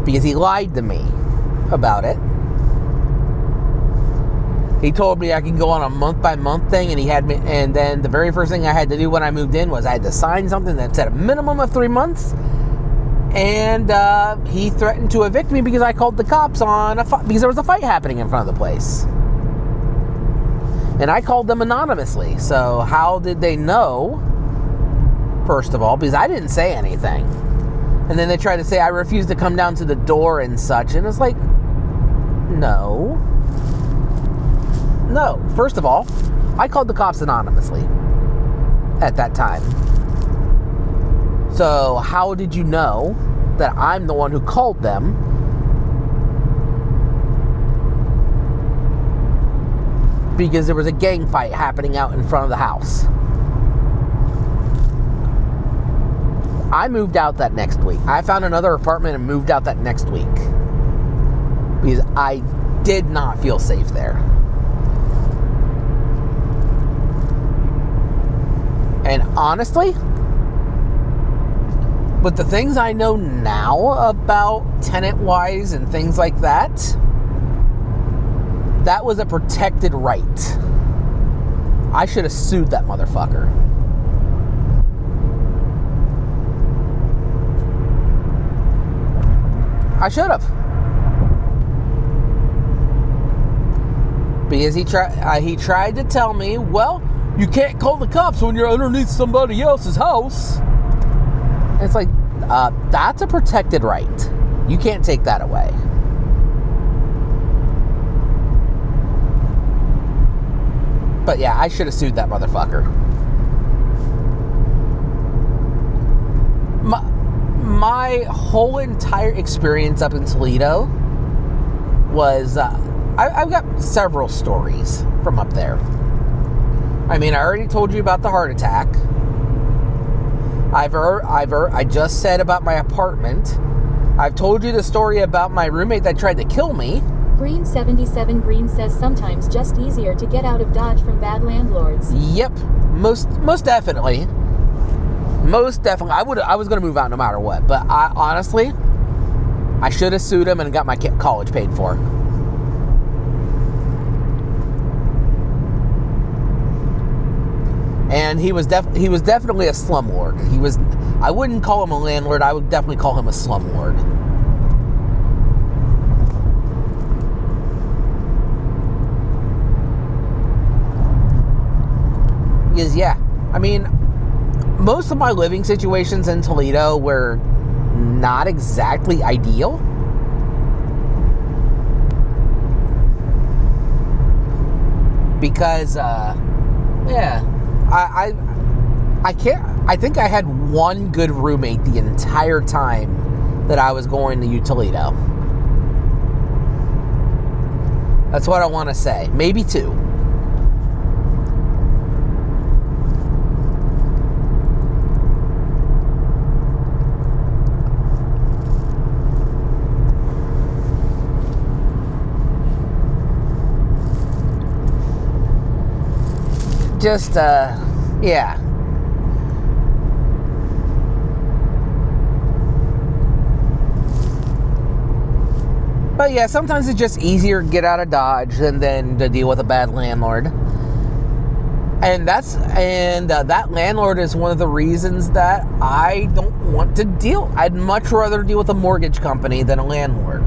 because he lied to me about it. He told me I could go on a month-by-month thing, and he had me. And then the very first thing I had to do when I moved in was I had to sign something that said a minimum of 3 months. And he threatened to evict me because I called the cops because there was a fight happening in front of the place. And I called them anonymously. So how did they know? First of all, because I didn't say anything. And then they tried to say I refused to come down to the door and such. And it's like, no. First of all, I called the cops anonymously at that time. So how did you know that I'm the one who called them? Because there was a gang fight happening out in front of the house. I moved out that next week. I found another apartment and moved out that next week. Because I did not feel safe there. And honestly, with the things I know now about tenant-wise and things like that, that was a protected right. I should have sued that motherfucker. I should have. Because he tried to tell me, well, you can't call the cops when you're underneath somebody else's house. And it's like, that's a protected right. You can't take that away. But yeah, I should have sued that motherfucker. My whole entire experience up in Toledo was, I've got several stories from up there. I mean, I already told you about the heart attack. I just said about my apartment. I've told you the story about my roommate that tried to kill me. Green 77 Green says sometimes just easier to get out of Dodge from bad landlords. Yep, most definitely. Most definitely. I was going to move out no matter what, but honestly, I should have sued him and got my college paid for. And he was definitely a slumlord. I wouldn't call him a landlord. I would definitely call him a slumlord. Because yeah, I mean, most of my living situations in Toledo were not exactly ideal. Because yeah. I think I had one good roommate the entire time that I was going to Toledo. That's what I want to say. Maybe 2. Just, yeah. But yeah, sometimes it's just easier to get out of Dodge than to deal with a bad landlord. And that landlord is one of the reasons that I don't want to deal. I'd much rather deal with a mortgage company than a landlord.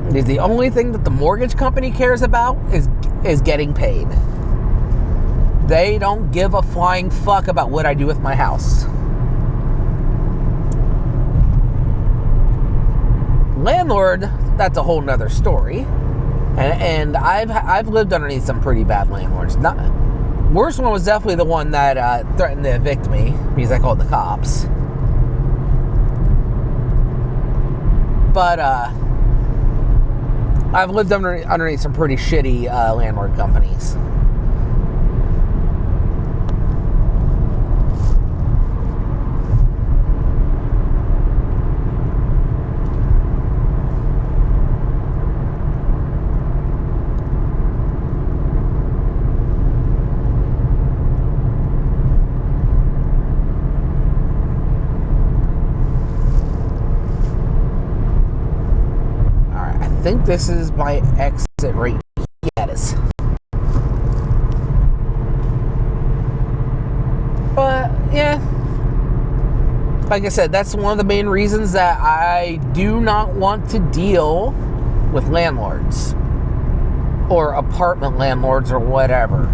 Because the only thing that the mortgage company cares about is getting paid. They don't give a flying fuck about what I do with my house. Landlord, that's a whole nother story. And I've lived underneath some pretty bad landlords. Worst one was definitely the one that threatened to evict me because I called the cops. But I've lived underneath some pretty shitty landlord companies. I think this is my exit right. Yeah, it is. But yeah, like I said, that's one of the main reasons that I do not want to deal with landlords or apartment landlords or whatever.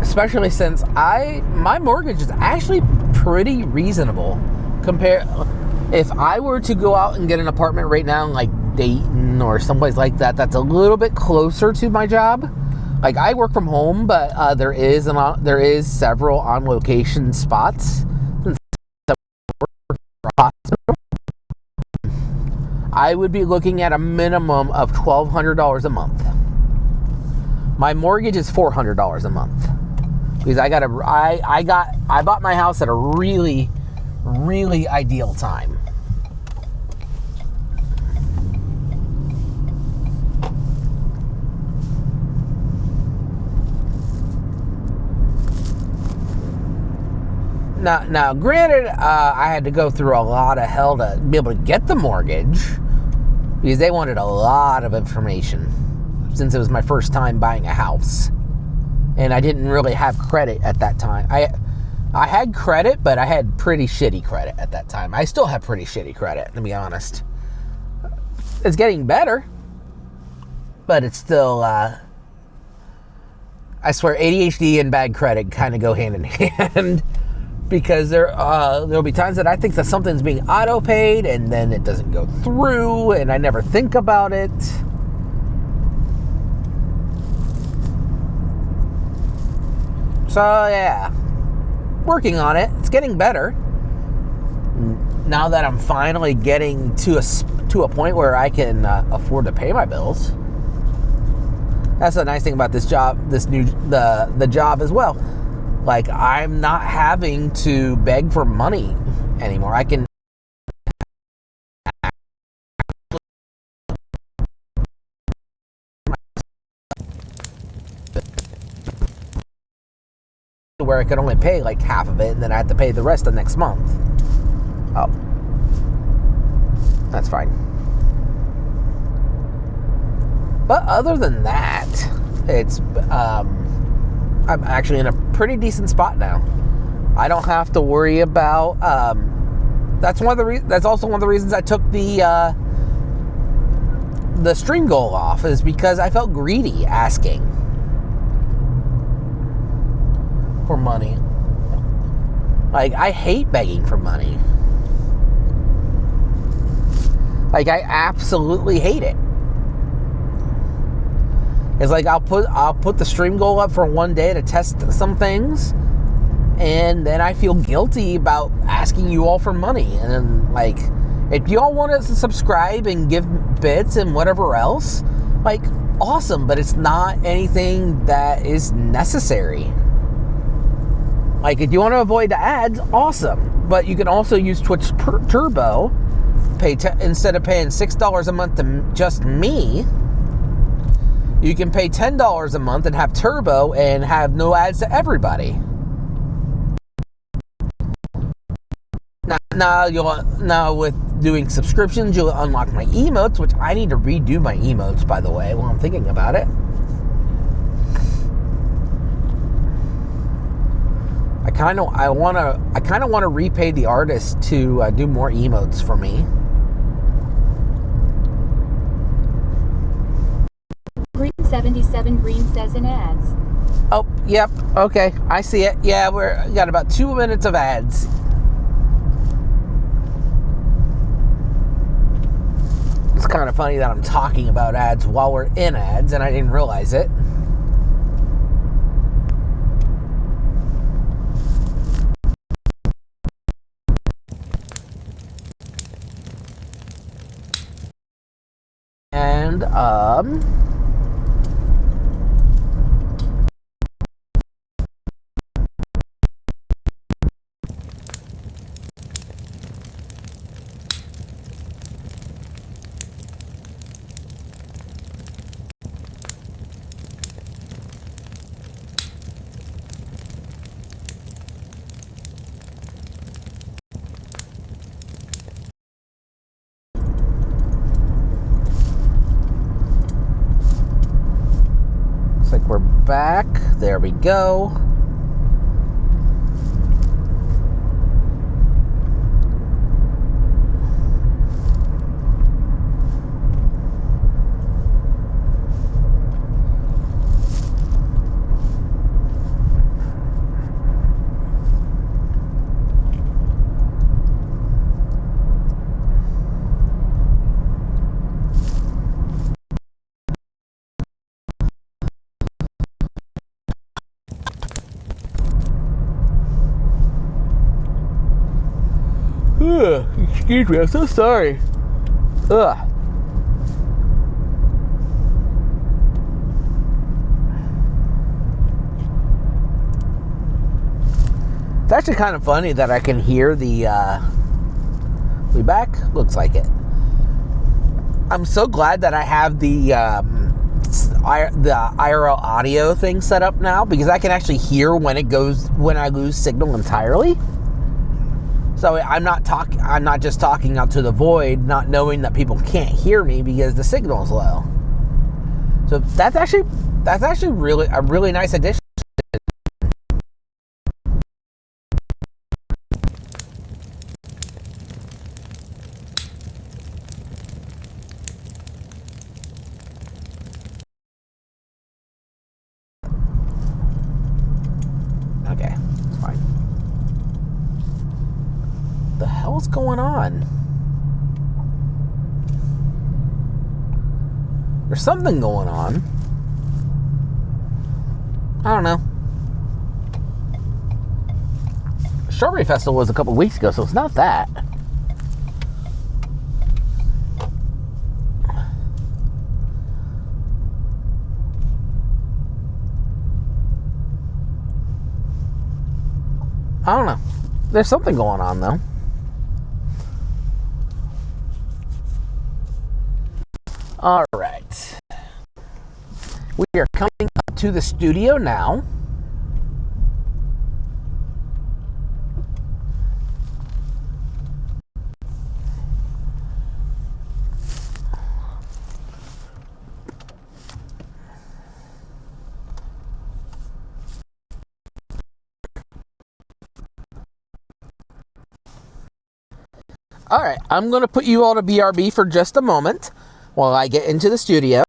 Especially since my mortgage is actually pretty reasonable compared. If I were to go out and get an apartment right now in like Dayton or someplace like that, that's a little bit closer to my job. Like I work from home, but there is several on location spots. I would be looking at a minimum of $1,200 a month. My mortgage is $400 a month because I bought my house at a really ideal time. Now, granted, I had to go through a lot of hell to be able to get the mortgage because they wanted a lot of information since it was my first time buying a house. And I didn't really have credit at that time. I had credit, but I had pretty shitty credit at that time. I still have pretty shitty credit, to be honest. It's getting better, but it's still, I swear, ADHD and bad credit kind of go hand in hand. Because there'll be times that I think that something's being auto-paid and then it doesn't go through and I never think about it. So yeah, working on it. It's getting better. Now that I'm finally getting to a point where I can afford to pay my bills. That's the nice thing about this job, the job as well. Like, I'm not having to beg for money anymore. I can where I could only pay like half of it and then I have to pay the rest the next month. Oh. That's fine. But other than that, it's I'm actually in a pretty decent spot now. I don't have to worry about. That's also one of the reasons I took the stream goal off, is because I felt greedy asking for money. Like, I hate begging for money. Like, I absolutely hate it. It's like I'll put the stream goal up for one day to test some things, and then I feel guilty about asking you all for money. And then, like, If y'all want us to subscribe and give bits and whatever else, like, awesome, but it's not anything that is necessary. Like, if you want to avoid the ads, awesome. But you can also use Twitch Turbo. Instead of paying $6 a month to just me, you can pay $10 a month and have Turbo and have no ads to everybody. Now with doing subscriptions, you'll unlock my emotes, which I need to redo my emotes, by the way, while I'm thinking about it. I kind of want to repay the artist to do more emotes for me. Green 77 Green says in ads. Oh, yep. Okay, I see it. Yeah, we got about 2 minutes of ads. It's kind of funny that I'm talking about ads while we're in ads, and I didn't realize it. And, looks like we're back. There we go. Excuse me, I'm so sorry. Ugh. It's actually kind of funny that I can hear the, we back? Looks like it. I'm so glad that I have the IRL audio thing set up now, because I can actually hear when I lose signal entirely. So I'm not just talking out to the void, not knowing that people can't hear me because the signal is low. So that's actually really a really nice addition. Okay, it's fine. What the hell's going on? There's something going on. I don't know. Strawberry Festival was a couple weeks ago, so it's not that. I don't know. There's something going on, though. All right. We are coming up to the studio now. All right, I'm going to put you all to BRB for just a moment while I get into the studio.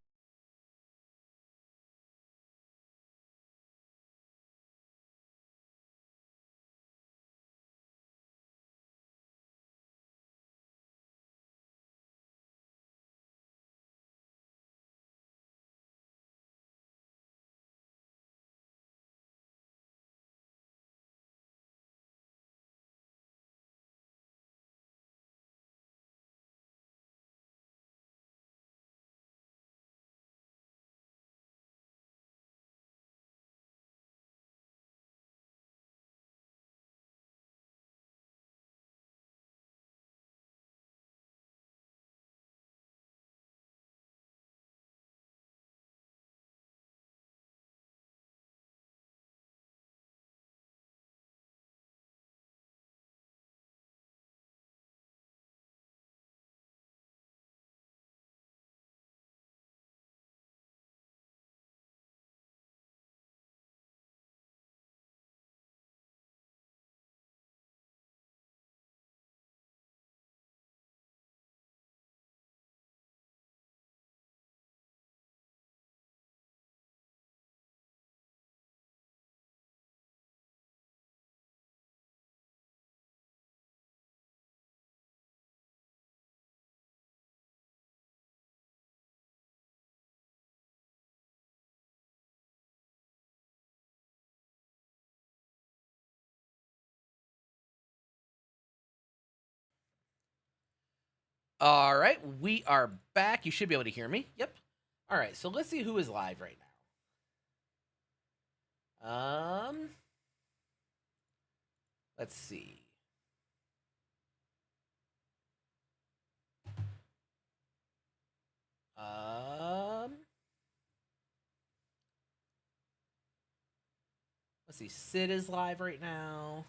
All right, we are back. You should be able to hear me. Yep. All right, so let's see who is live right now. Let's see. Let's see. Sid is live right now.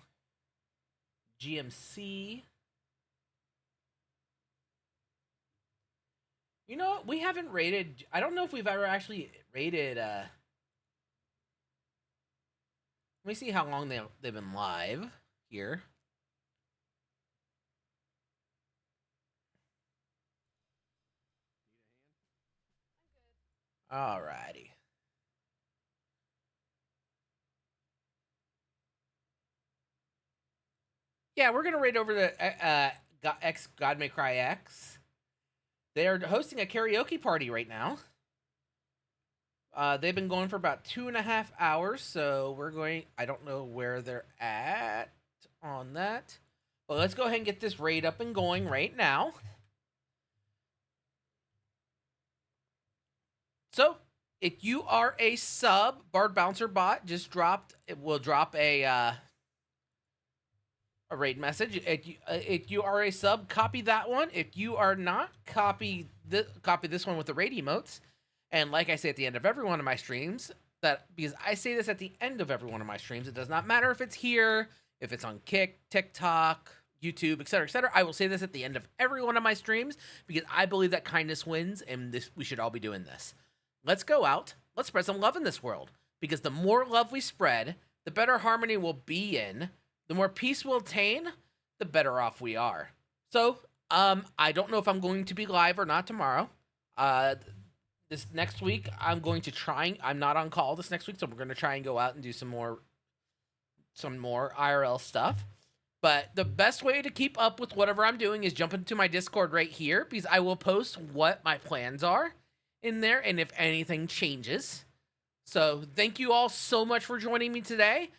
GMC. You know what? We haven't rated. I don't know if we've ever actually rated. Let me see how long they've been live here. Alrighty. Yeah, we're gonna rate over the X God May Cry X. They are hosting a karaoke party right now. They've been going for about 2.5 hours, so we're going. I don't know where they're at on that, but let's go ahead and get this raid up and going right now. So, if you are a sub, Bard Bouncer Bot just dropped. It will drop a raid message. If you are a sub, copy that one. If you are not, copy this one with the raid emotes. And like I say at the end of every one of my streams, because I say this at the end of every one of my streams, it does not matter if it's here, if it's on Kick, TikTok, YouTube, etc., etc. I will say this at the end of every one of my streams because I believe that kindness wins, and we should all be doing this. Let's go out. Let's spread some love in this world, because the more love we spread, the better harmony we'll be in. The more peace we'll attain, the better off we are. So, I don't know if I'm going to be live or not tomorrow. This next week, I'm going to try. I'm not on call this next week, so we're going to try and go out and do some more IRL stuff. But the best way to keep up with whatever I'm doing is jump into my Discord right here, because I will post what my plans are in there and if anything changes. So thank you all so much for joining me today.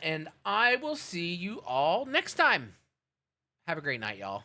And I will see you all next time. Have a great night, y'all.